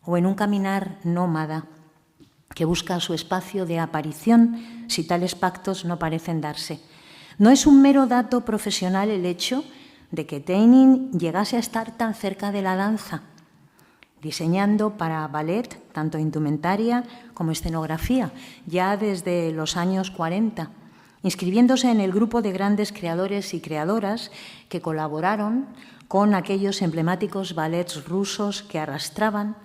o en un caminar nómada que busca su espacio de aparición si tales pactos no parecen darse. No es un mero dato profesional el hecho de que Teining llegase a estar tan cerca de la danza, diseñando para ballet tanto indumentaria como escenografía, ya desde los años 40, inscribiéndose en el grupo de grandes creadores y creadoras que colaboraron con aquellos emblemáticos ballets rusos que arrastraban,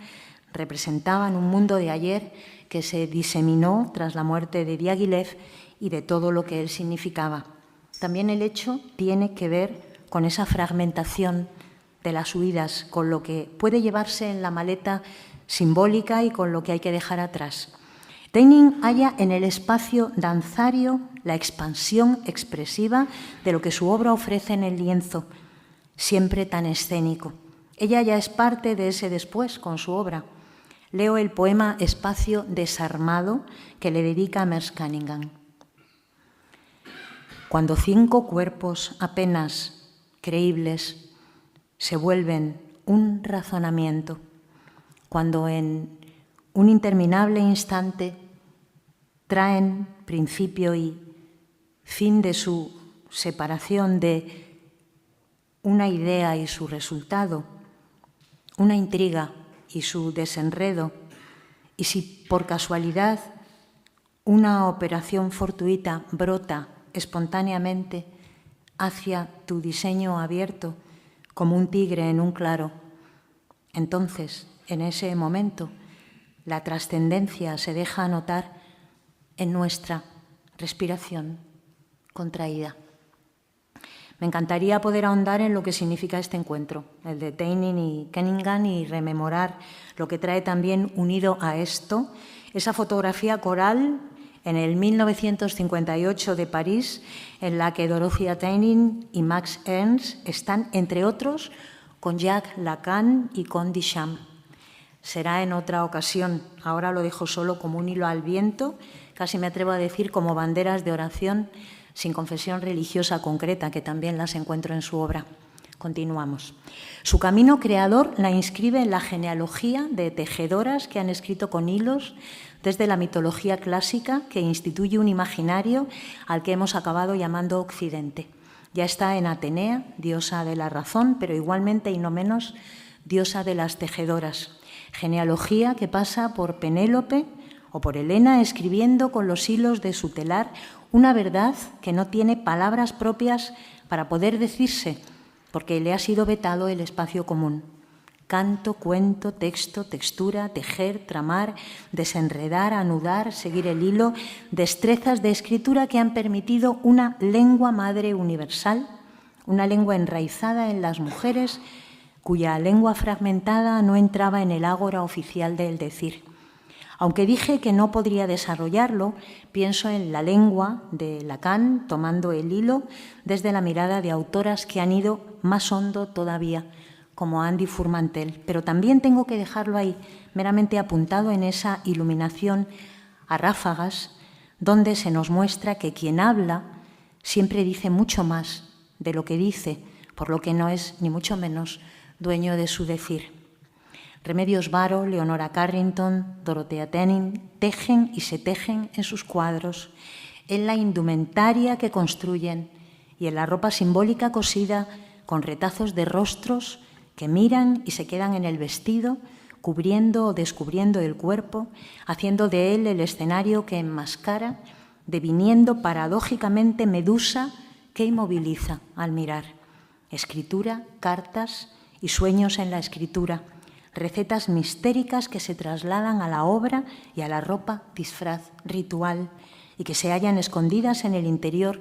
representaban un mundo de ayer que se diseminó tras la muerte de Diaghilev y de todo lo que él significaba. También el hecho tiene que ver con esa fragmentación de las huidas, con lo que puede llevarse en la maleta simbólica y con lo que hay que dejar atrás. Teining halla en el espacio danzario la expansión expresiva de lo que su obra ofrece en el lienzo, siempre tan escénico. Ella ya es parte de ese después con su obra. Leo el poema Espacio desarmado que le dedica a Merce Cunningham. Cuando 5 cuerpos apenas creíbles se vuelven un razonamiento, cuando en un interminable instante traen principio y fin de su separación de una idea y su resultado, una intriga y su desenredo, y si por casualidad una operación fortuita brota espontáneamente hacia tu diseño abierto como un tigre en un claro, entonces, en ese momento, la trascendencia se deja notar en nuestra respiración contraída. Me encantaría poder ahondar en lo que significa este encuentro, el de Teining y Cunningham, y rememorar lo que trae también unido a esto, esa fotografía coral en el 1958 de París, en la que Dorothea Teining y Max Ernst están, entre otros, con Jacques Lacan y con Duchamp. Será en otra ocasión. Ahora lo dejo solo como un hilo al viento, casi me atrevo a decir como banderas de oración sin confesión religiosa concreta, que también las encuentro en su obra. Continuamos. Su camino creador la inscribe en la genealogía de tejedoras que han escrito con hilos desde la mitología clásica, que instituye un imaginario al que hemos acabado llamando Occidente. Ya está en Atenea, diosa de la razón, pero igualmente y no menos diosa de las tejedoras. Genealogía que pasa por Penélope o por Helena, escribiendo con los hilos de su telar una verdad que no tiene palabras propias para poder decirse, porque le ha sido vetado el espacio común. Canto, cuento, texto, textura, tejer, tramar, desenredar, anudar, seguir el hilo, destrezas de escritura que han permitido una lengua madre universal, una lengua enraizada en las mujeres, cuya lengua fragmentada no entraba en el ágora oficial del decir. Aunque dije que no podría desarrollarlo, pienso en la lengua de Lacan, tomando el hilo desde la mirada de autoras que han ido más hondo todavía, como Andy Furmantel. Pero también tengo que dejarlo ahí, meramente apuntado en esa iluminación a ráfagas, donde se nos muestra que quien habla siempre dice mucho más de lo que dice, por lo que no es ni mucho menos dueño de su decir. Remedios Varo, Leonora Carrington, Dorothea Denning tejen y se tejen en sus cuadros, en la indumentaria que construyen y en la ropa simbólica cosida con retazos de rostros que miran y se quedan en el vestido, cubriendo o descubriendo el cuerpo, haciendo de él el escenario que enmascara, deviniendo paradójicamente medusa que inmoviliza al mirar. Escritura, cartas y sueños en la escritura, recetas mistéricas que se trasladan a la obra y a la ropa disfraz ritual y que se hallan escondidas en el interior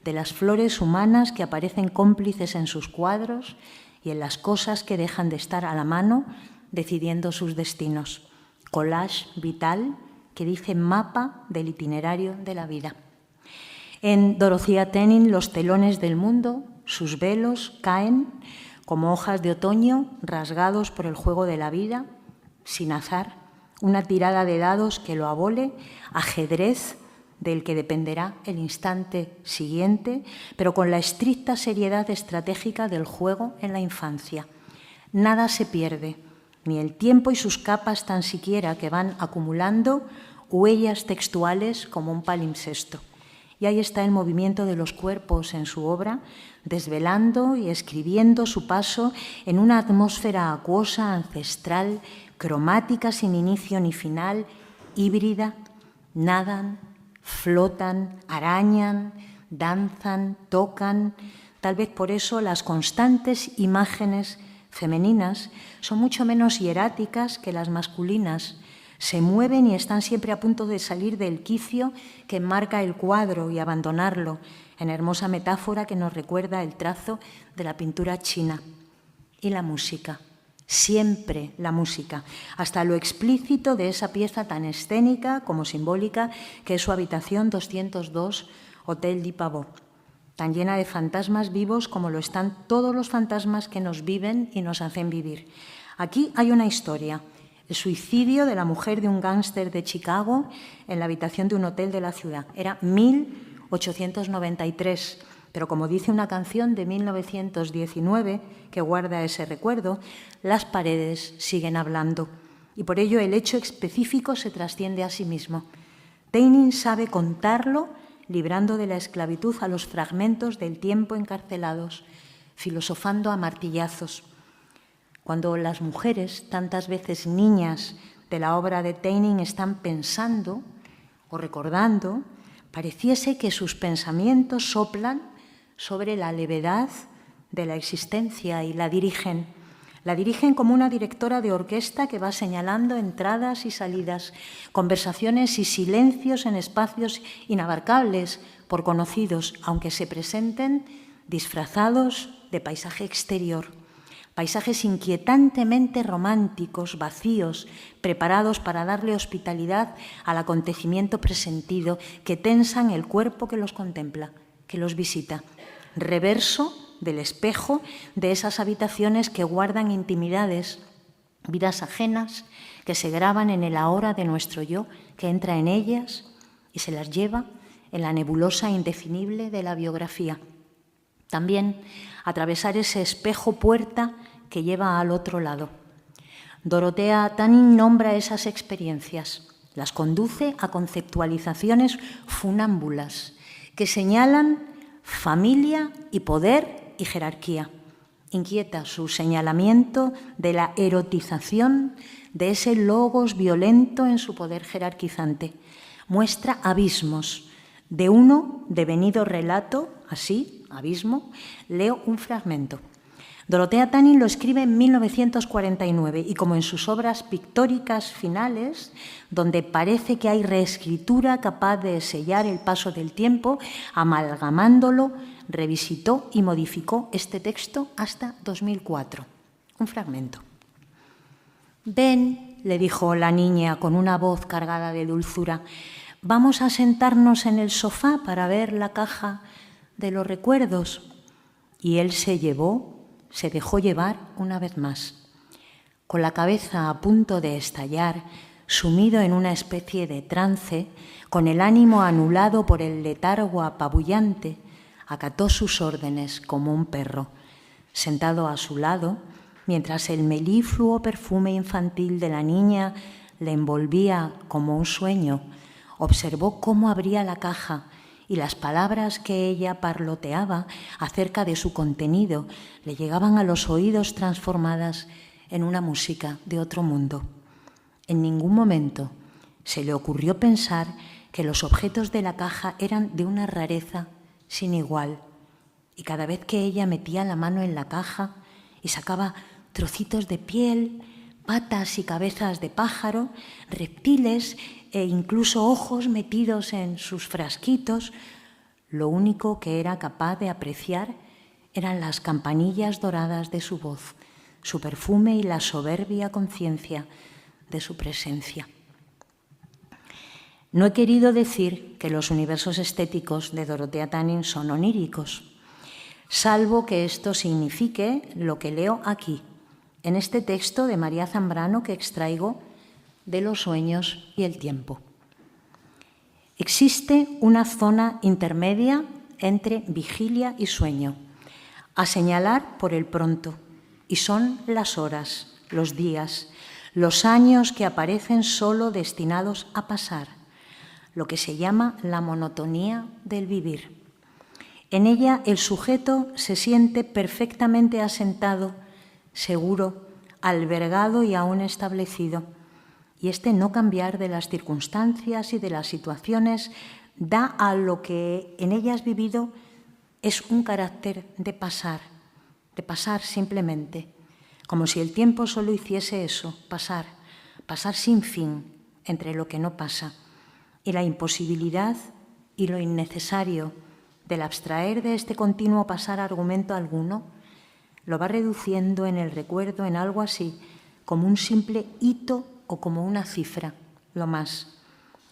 de las flores humanas que aparecen cómplices en sus cuadros y en las cosas que dejan de estar a la mano decidiendo sus destinos. Collage vital que dice mapa del itinerario de la vida. En Dorothea Denning los telones del mundo, sus velos caen como hojas de otoño rasgados por el juego de la vida, sin azar, una tirada de dados que lo abole, ajedrez del que dependerá el instante siguiente, pero con la estricta seriedad estratégica del juego en la infancia. Nada se pierde, ni el tiempo y sus capas tan siquiera, que van acumulando huellas textuales como un palimpsesto. Y ahí está el movimiento de los cuerpos en su obra, desvelando y escribiendo su paso en una atmósfera acuosa, ancestral, cromática sin inicio ni final, híbrida. Nadan, flotan, arañan, danzan, tocan. Tal vez por eso las constantes imágenes femeninas son mucho menos hieráticas que las masculinas. Se mueven y están siempre a punto de salir del quicio que enmarca el cuadro y abandonarlo, en hermosa metáfora que nos recuerda el trazo de la pintura china. Y la música, siempre la música, hasta lo explícito de esa pieza tan escénica como simbólica que es su habitación 202, Hotel du Pavot, tan llena de fantasmas vivos como lo están todos los fantasmas que nos viven y nos hacen vivir. Aquí hay una historia. El suicidio de la mujer de un gángster de Chicago en la habitación de un hotel de la ciudad. Era 1893, pero como dice una canción de 1919 que guarda ese recuerdo, las paredes siguen hablando y por ello el hecho específico se trasciende a sí mismo. Denning sabe contarlo librando de la esclavitud a los fragmentos del tiempo encarcelados, filosofando a martillazos. Cuando las mujeres, tantas veces niñas de la obra de Denning, están pensando o recordando, pareciese que sus pensamientos soplan sobre la levedad de la existencia y la dirigen. La dirigen como una directora de orquesta que va señalando entradas y salidas, conversaciones y silencios en espacios inabarcables por conocidos, aunque se presenten disfrazados de paisaje exterior. Paisajes inquietantemente románticos, vacíos, preparados para darle hospitalidad al acontecimiento presentido, que tensan el cuerpo que los contempla, que los visita. Reverso del espejo de esas habitaciones que guardan intimidades vidas ajenas que se graban en el ahora de nuestro yo, que entra en ellas y se las lleva en la nebulosa indefinible de la biografía. También atravesar ese espejo puerta que lleva al otro lado. Dorotea Tanin nombra esas experiencias, las conduce a conceptualizaciones funámbulas que señalan familia y poder y jerarquía. Inquieta su señalamiento de la erotización de ese logos violento en su poder jerarquizante. Muestra abismos de uno devenido relato, así, abismo. Leo un fragmento. Dorotea Tanin lo escribe en 1949 y como en sus obras pictóricas finales, donde parece que hay reescritura capaz de sellar el paso del tiempo, amalgamándolo, revisitó y modificó este texto hasta 2004. Un fragmento. «Ven», le dijo la niña con una voz cargada de dulzura, «vamos a sentarnos en el sofá para ver la caja de los recuerdos». Y él se dejó llevar una vez más. Con la cabeza a punto de estallar, sumido en una especie de trance, con el ánimo anulado por el letargo apabullante, acató sus órdenes como un perro. Sentado a su lado, mientras el melifluo perfume infantil de la niña le envolvía como un sueño, observó cómo abría la caja y las palabras que ella parloteaba acerca de su contenido le llegaban a los oídos transformadas en una música de otro mundo. En ningún momento se le ocurrió pensar que los objetos de la caja eran de una rareza sin igual, y cada vez que ella metía la mano en la caja y sacaba trocitos de piel, patas y cabezas de pájaro, reptiles e incluso ojos metidos en sus frasquitos, lo único que era capaz de apreciar eran las campanillas doradas de su voz, su perfume y la soberbia conciencia de su presencia. No he querido decir que los universos estéticos de Dorotea Tanin son oníricos, salvo que esto signifique lo que leo aquí, en este texto de María Zambrano que extraigo de Los sueños y el tiempo. Existe una zona intermedia entre vigilia y sueño, a señalar por el pronto, y son las horas, los días, los años que aparecen solo destinados a pasar, lo que se llama la monotonía del vivir. En ella el sujeto se siente perfectamente asentado, seguro, albergado y aún establecido. Y este no cambiar de las circunstancias y de las situaciones da a lo que en ellas vivido es un carácter de pasar simplemente, como si el tiempo solo hiciese eso, pasar sin fin entre lo que no pasa, y la imposibilidad y lo innecesario del abstraer de este continuo pasar argumento alguno, lo va reduciendo en el recuerdo en algo así como un simple hito o como una cifra, lo más.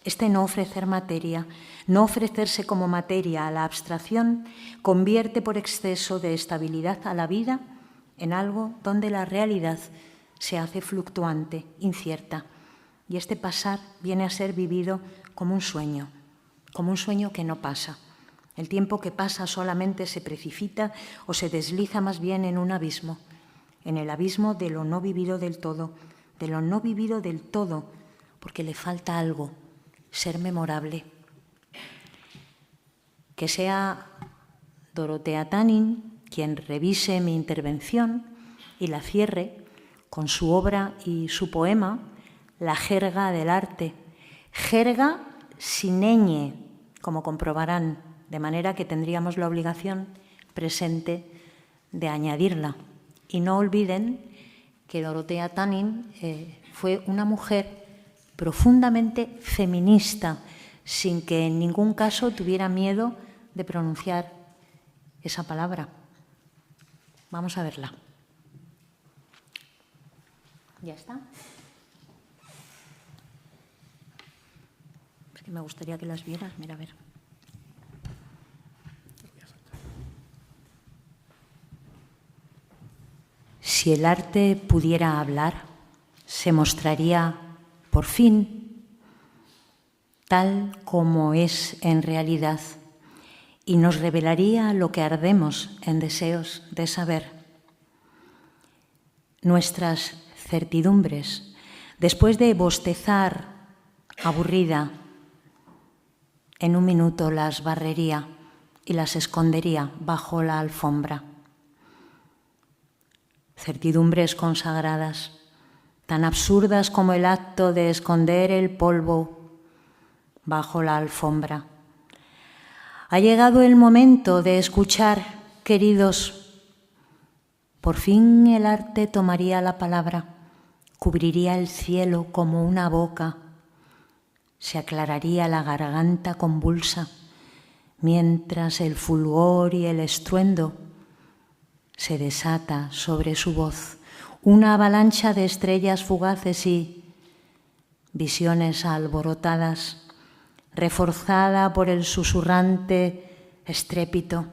Este no ofrecer materia, no ofrecerse como materia a la abstracción, convierte por exceso de estabilidad a la vida en algo donde la realidad se hace fluctuante, incierta. Y este pasar viene a ser vivido como un sueño que no pasa. El tiempo que pasa solamente se precipita o se desliza más bien en un abismo, en el abismo de lo no vivido del todo, porque le falta algo, ser memorable. Que sea Dorotea Tanin quien revise mi intervención y la cierre con su obra y su poema, La jerga del arte. Jerga sin ñ, como comprobarán, de manera que tendríamos la obligación presente de añadirla. Y no olviden que Dorotea Tanin fue una mujer profundamente feminista, sin que en ningún caso tuviera miedo de pronunciar esa palabra. Vamos a verla. ¿Ya está? Es que me gustaría que las vieras. Mira, a ver. Si el arte pudiera hablar, se mostraría por fin tal como es en realidad y nos revelaría lo que ardemos en deseos de saber. Nuestras certidumbres, después de bostezar aburrida, en un minuto las barrería y las escondería bajo la alfombra. Certidumbres consagradas, tan absurdas como el acto de esconder el polvo bajo la alfombra. Ha llegado el momento de escuchar, queridos. Por fin el arte tomaría la palabra, cubriría el cielo como una boca, se aclararía la garganta convulsa, mientras el fulgor y el estruendo se desata sobre su voz, una avalancha de estrellas fugaces y visiones alborotadas, reforzada por el susurrante estrépito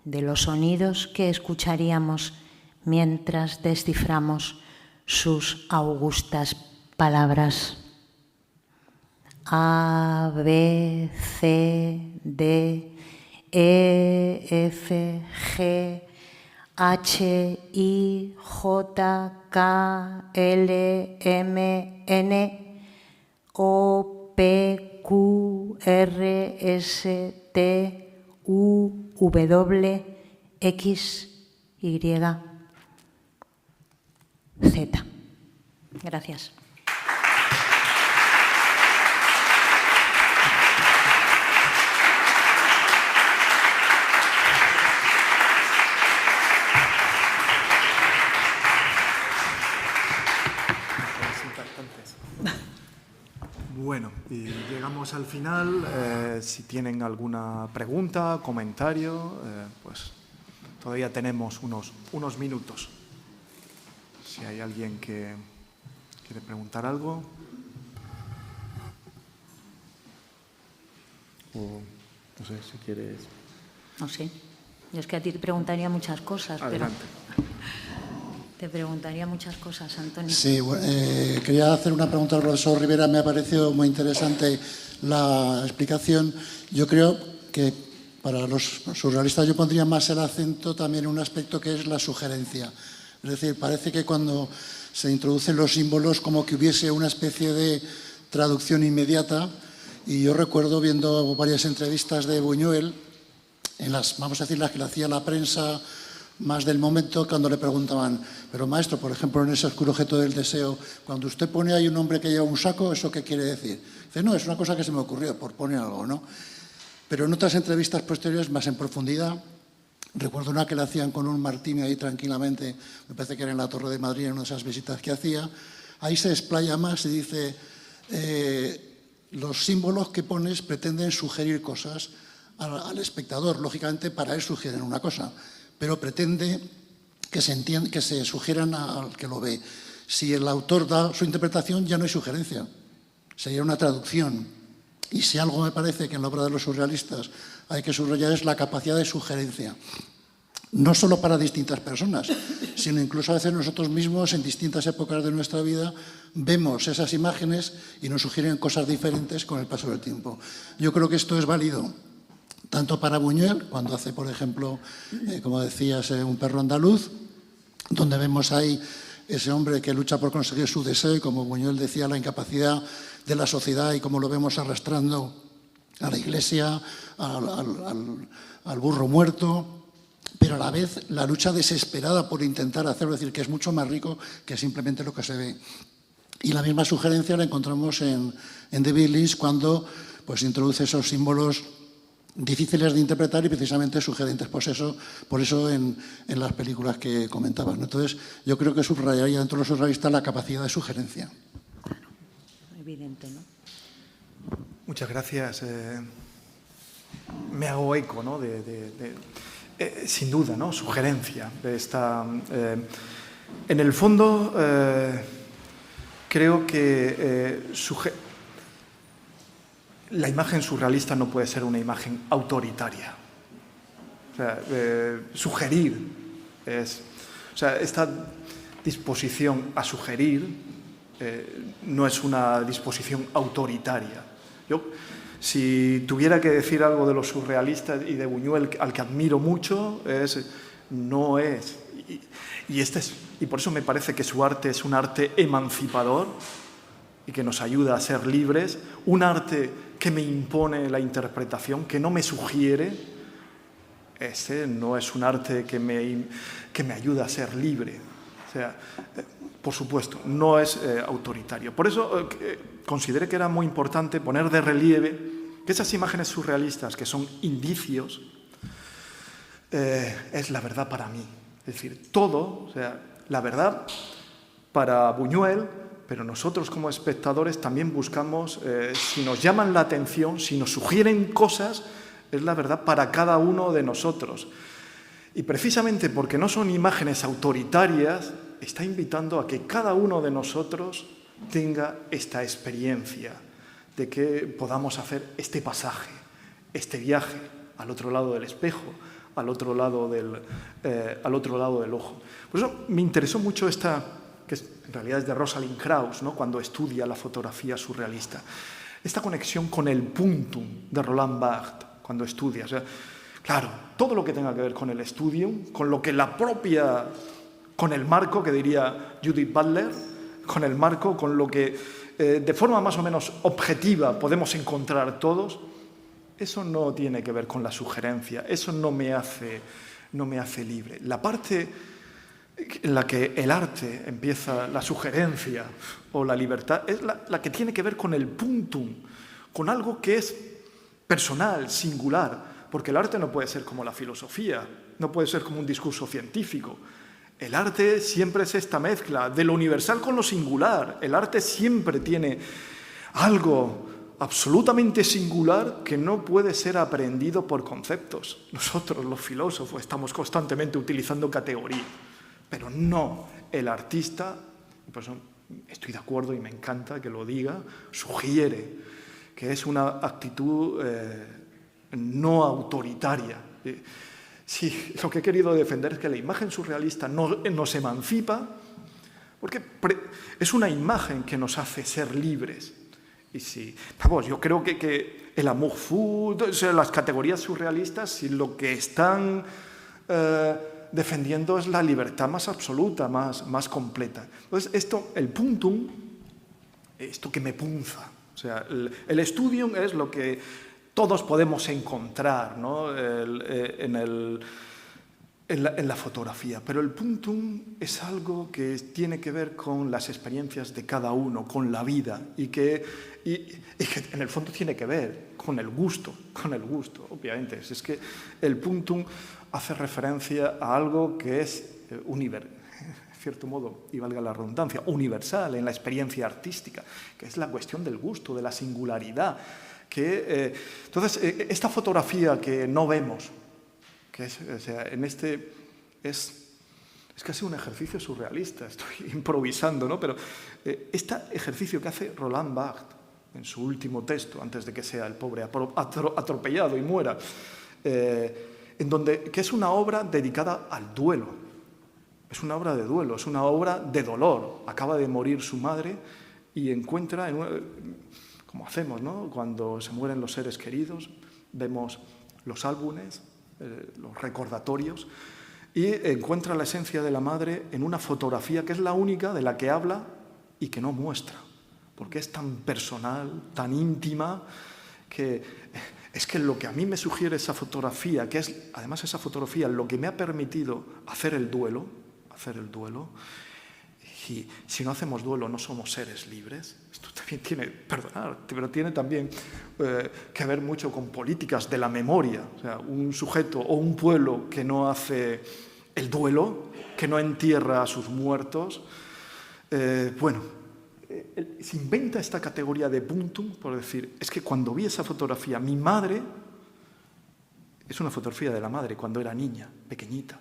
de los sonidos que escucharíamos mientras desciframos sus augustas palabras. A, B, C, D, E, F, G, H, I, J, K, L, M, N, O, P, Q, R, S, T, U, W, X, Y, Z. Gracias. Bueno, y llegamos al final. Si tienen alguna pregunta, comentario, pues todavía tenemos unos minutos. Si hay alguien que quiere preguntar algo. O no sé si quieres. No sé. Yo es que a ti te preguntaría muchas cosas. Adelante. Pero te preguntaría muchas cosas, Antonio. Sí, quería hacer una pregunta al profesor Rivera. Me ha parecido muy interesante la explicación. Yo creo que para los surrealistas yo pondría más el acento también en un aspecto que es la sugerencia. Es decir, parece que cuando se introducen los símbolos como que hubiese una especie de traducción inmediata. Y yo recuerdo viendo varias entrevistas de Buñuel, en las, vamos a decir, las que le hacía la prensa más del momento, cuando le preguntaban, pero maestro, por ejemplo, en ese oscuro objeto del deseo, cuando usted pone ahí un hombre que lleva un saco, ¿eso qué quiere decir? Dice, no, es una cosa que se me ocurrió, por poner algo, ¿no? Pero en otras entrevistas posteriores, más en profundidad, recuerdo una que le hacían con un martini ahí tranquilamente, me parece que era en la Torre de Madrid, en una de esas visitas que hacía, ahí se explaya más y dice, los símbolos que pones pretenden sugerir cosas al espectador, lógicamente para él sugieren una cosa, pero pretende que se sugieran al que lo ve. Si el autor da su interpretación, ya no hay sugerencia, sería una traducción. Y si algo me parece que en la obra de los surrealistas hay que subrayar es la capacidad de sugerencia. No solo para distintas personas, sino incluso a veces nosotros mismos en distintas épocas de nuestra vida vemos esas imágenes y nos sugieren cosas diferentes con el paso del tiempo. Yo creo que esto es válido tanto para Buñuel, cuando hace, por ejemplo, como decías, Un perro andaluz, donde vemos ahí ese hombre que lucha por conseguir su deseo y, como Buñuel decía, la incapacidad de la sociedad y cómo lo vemos arrastrando a la iglesia, al burro muerto, pero a la vez la lucha desesperada por intentar hacerlo, es decir, que es mucho más rico que simplemente lo que se ve. Y la misma sugerencia la encontramos en David Lynch cuando pues, introduce esos símbolos difíciles de interpretar y precisamente sugerentes. Pues eso, por eso en las películas que comentaban. Entonces, yo creo que subrayaría dentro de los surrealistas la capacidad de sugerencia. Claro, evidente, ¿no? Muchas gracias. Me hago eco, ¿no? Sin duda, ¿no? Sugerencia. En el fondo, creo que la imagen surrealista no puede ser una imagen autoritaria. O sea, sugerir es... O sea, está disposición a sugerir, no es una disposición autoritaria. Yo, si tuviera que decir algo de los surrealistas y de Buñuel, al que admiro mucho, no es. Y por eso me parece que su arte es un arte emancipador y que nos ayuda a ser libres, un arte que me impone la interpretación, que no me sugiere. Ese no es un arte que me ayuda a ser libre. O sea, por supuesto, no es autoritario. Por eso consideré que era muy importante poner de relieve que esas imágenes surrealistas, que son indicios, es la verdad para mí. Es decir, todo, o sea, la verdad para Buñuel, pero nosotros como espectadores también buscamos, si nos llaman la atención, si nos sugieren cosas, es la verdad para cada uno de nosotros. Y precisamente porque no son imágenes autoritarias, está invitando a que cada uno de nosotros tenga esta experiencia de que podamos hacer este pasaje, este viaje al otro lado del espejo, al otro lado del ojo. Por eso me interesó mucho esta, que en realidad es de Rosalind Krauss, ¿no?, cuando estudia la fotografía surrealista, esta conexión con el puntum de Roland Barthes, cuando estudia. O sea, claro, todo lo que tenga que ver con el studium, con lo que con el marco, que diría Judith Butler, con el marco, con lo que de forma más o menos objetiva podemos encontrar todos, eso no tiene que ver con la sugerencia, eso no me hace libre. La parte en la que el arte empieza la sugerencia o la libertad es la que tiene que ver con el puntum, con algo que es personal, singular, porque el arte no puede ser como la filosofía, no puede ser como un discurso científico. El arte siempre es esta mezcla de lo universal con lo singular. El arte siempre tiene algo absolutamente singular que no puede ser aprendido por conceptos. Nosotros, los filósofos, estamos constantemente utilizando categorías, pero no el artista. Por eso estoy de acuerdo y me encanta que lo diga, sugiere que es una actitud no autoritaria. Sí, lo que he querido defender es que la imagen surrealista nos emancipa, porque es una imagen que nos hace ser libres. Y sí, vamos, yo creo que el amour fou, o sea, las categorías surrealistas, si lo que están defendiendo es la libertad más absoluta, más completa. Entonces, el puntum, esto que me punza, o sea, el studium es lo que todos podemos encontrar, ¿no?, en la fotografía, pero el puntum es algo que tiene que ver con las experiencias de cada uno, con la vida, y que en el fondo tiene que ver con el gusto, obviamente. Es que el puntum hace referencia a algo que es universal, en cierto modo, y valga la redundancia, universal en la experiencia artística, que es la cuestión del gusto, de la singularidad. Entonces, esta fotografía que no vemos, que es casi un ejercicio surrealista, estoy improvisando, ¿no?, pero este ejercicio que hace Roland Barthes en su último texto, antes de que sea el pobre atropellado y muera, que es una obra dedicada al duelo. Es una obra de duelo, es una obra de dolor. Acaba de morir su madre y encuentra como hacemos, ¿no?, cuando se mueren los seres queridos, vemos los álbumes, los recordatorios, y encuentra la esencia de la madre en una fotografía que es la única de la que habla y que no muestra, porque es tan personal, tan íntima, que es que lo que a mí me sugiere esa fotografía, que es además esa fotografía lo que me ha permitido hacer el duelo, y si no hacemos duelo no somos seres libres. Esto también pero tiene también que ver mucho con políticas de la memoria. O sea, un sujeto o un pueblo que no hace el duelo, que no entierra a sus muertos, se inventa esta categoría de puntum por decir, es que cuando vi esa fotografía, mi madre, es una fotografía de la madre cuando era niña, pequeñita,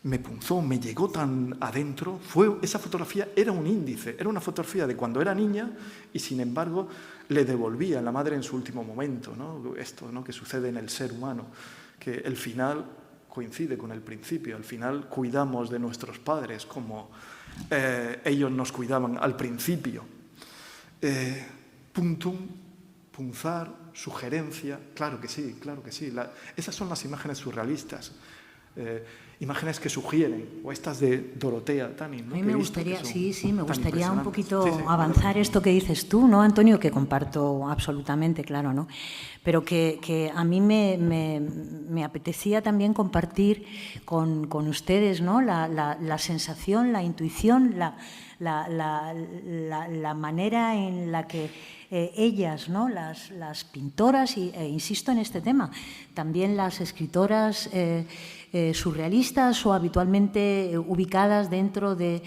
me punzó, me llegó tan adentro. Esa fotografía era un índice, era una fotografía de cuando era niña y, sin embargo, le devolvía a la madre en su último momento, ¿no?, esto, ¿no?, que sucede en el ser humano, que el final, coincide con el principio. Al final cuidamos de nuestros padres como ellos nos cuidaban al principio. Puntum, punzar, sugerencia, claro que sí, claro que sí. Esas son las imágenes surrealistas. Imágenes que sugieren, o estas de Dorotea Tanin, ¿no? A mí me gustaría, me gustaría un poquito avanzar esto que dices tú, ¿no, Antonio? Que comparto absolutamente, claro, ¿no? Pero que a mí me apetecía también compartir con ustedes, ¿no? La sensación, la intuición, la manera en la que ellas, ¿no? Las pintoras, e insisto en este tema, también las escritoras surrealistas o habitualmente ubicadas dentro de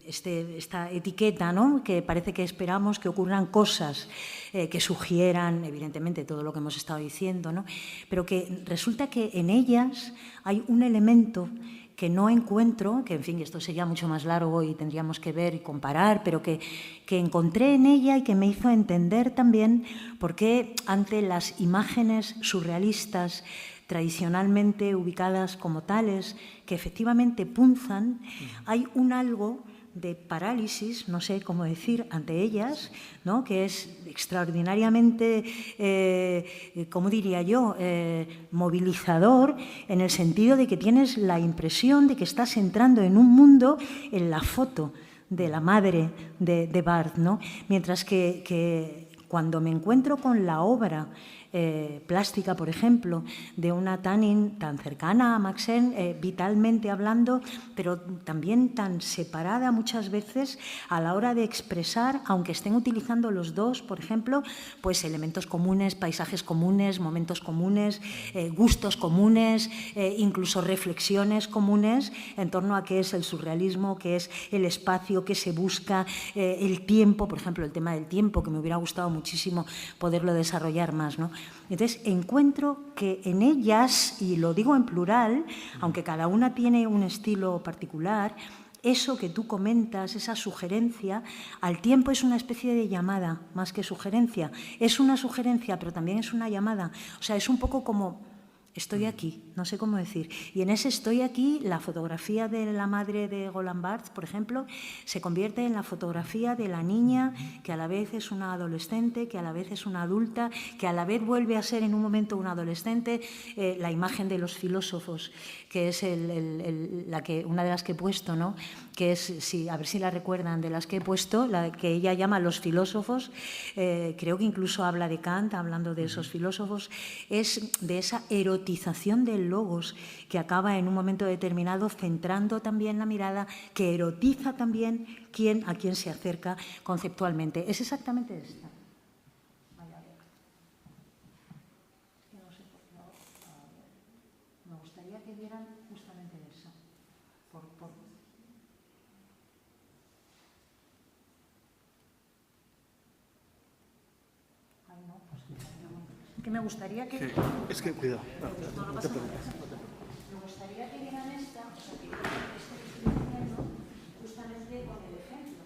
esta etiqueta, ¿no? Que parece que esperamos que ocurran cosas que sugieran, evidentemente, todo lo que hemos estado diciendo, ¿no? Pero que resulta que en ellas hay un elemento que no encuentro, que en fin, esto sería mucho más largo y tendríamos que ver y comparar, pero que encontré en ella y que me hizo entender también por qué ante las imágenes surrealistas tradicionalmente ubicadas como tales, que efectivamente punzan, hay un algo de parálisis, no sé cómo decir, ante ellas, ¿no? Que es extraordinariamente, ¿cómo diría yo?, movilizador, en el sentido de que tienes la impresión de que estás entrando en un mundo en la foto de la madre de Barthes, ¿no? Mientras que cuando me encuentro con la obra plástica, por ejemplo, de una Tanin tan cercana a Maxen, vitalmente hablando, pero también tan separada muchas veces a la hora de expresar, aunque estén utilizando los dos, por ejemplo, pues elementos comunes, paisajes comunes, momentos comunes, gustos comunes, incluso reflexiones comunes en torno a qué es el surrealismo, qué es el espacio que se busca, el tiempo, por ejemplo, el tema del tiempo, que me hubiera gustado muchísimo poderlo desarrollar más, ¿no? Entonces, encuentro que en ellas, y lo digo en plural, aunque cada una tiene un estilo particular, eso que tú comentas, esa sugerencia, al tiempo es una especie de llamada, más que sugerencia. Es una sugerencia, pero también es una llamada. O sea, es un poco como estoy aquí, no sé cómo decir. Y en ese estoy aquí, la fotografía de la madre de Roland Barthes, por ejemplo, se convierte en la fotografía de la niña que a la vez es una adolescente, que a la vez es una adulta, que a la vez vuelve a ser en un momento una adolescente. La imagen de los filósofos, que es una de las que he puesto, ¿no? Que es, sí, a ver si la recuerdan, de las que he puesto, la que ella llama los filósofos, creo que incluso habla de Kant, hablando de esos filósofos, es de esa erotización del logos que acaba en un momento determinado centrando también la mirada, que erotiza también a quien se acerca conceptualmente. Es exactamente esta. Me gustaría que vieran justamente eso. Ay, no, pues que me gustaría que... Sí, es que, cuidado. No pasa nada. Me gustaría que vieran esta, o sea, que vieran esto que estoy diciendo justamente con el ejemplo.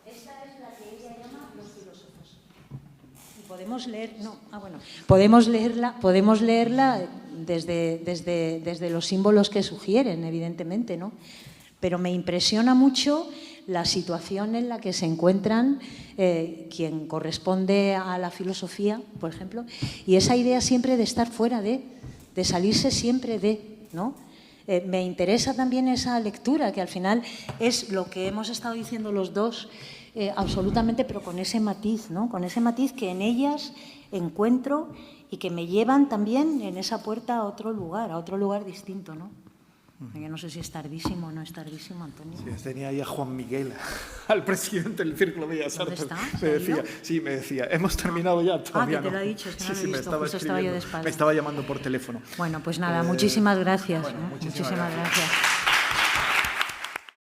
Esta es la que ella llama los filósofos. Y podemos leer, podemos leerla desde los símbolos que sugieren, evidentemente, ¿no? Pero me impresiona mucho la situación en la que se encuentran quien corresponde a la filosofía, por ejemplo, y esa idea siempre de estar fuera de salirse siempre de, ¿no? Me interesa también esa lectura, que al final es lo que hemos estado diciendo los dos, absolutamente, pero con ese matiz, ¿no? Con ese matiz que en ellas encuentro y que me llevan también en esa puerta a otro lugar distinto, ¿no? Yo no sé si es tardísimo o no es tardísimo, Antonio. Sí, tenía ahí a Juan Miguel, al presidente del Círculo Bellas Artes. ¿Dónde está? Me decía, hemos terminado ya, todavía que te no. lo ha dicho, es que no lo he visto, justo estaba yo de espaldas. me estaba llamando por teléfono. Bueno, pues nada, muchísimas gracias. Bueno, muchísimas gracias.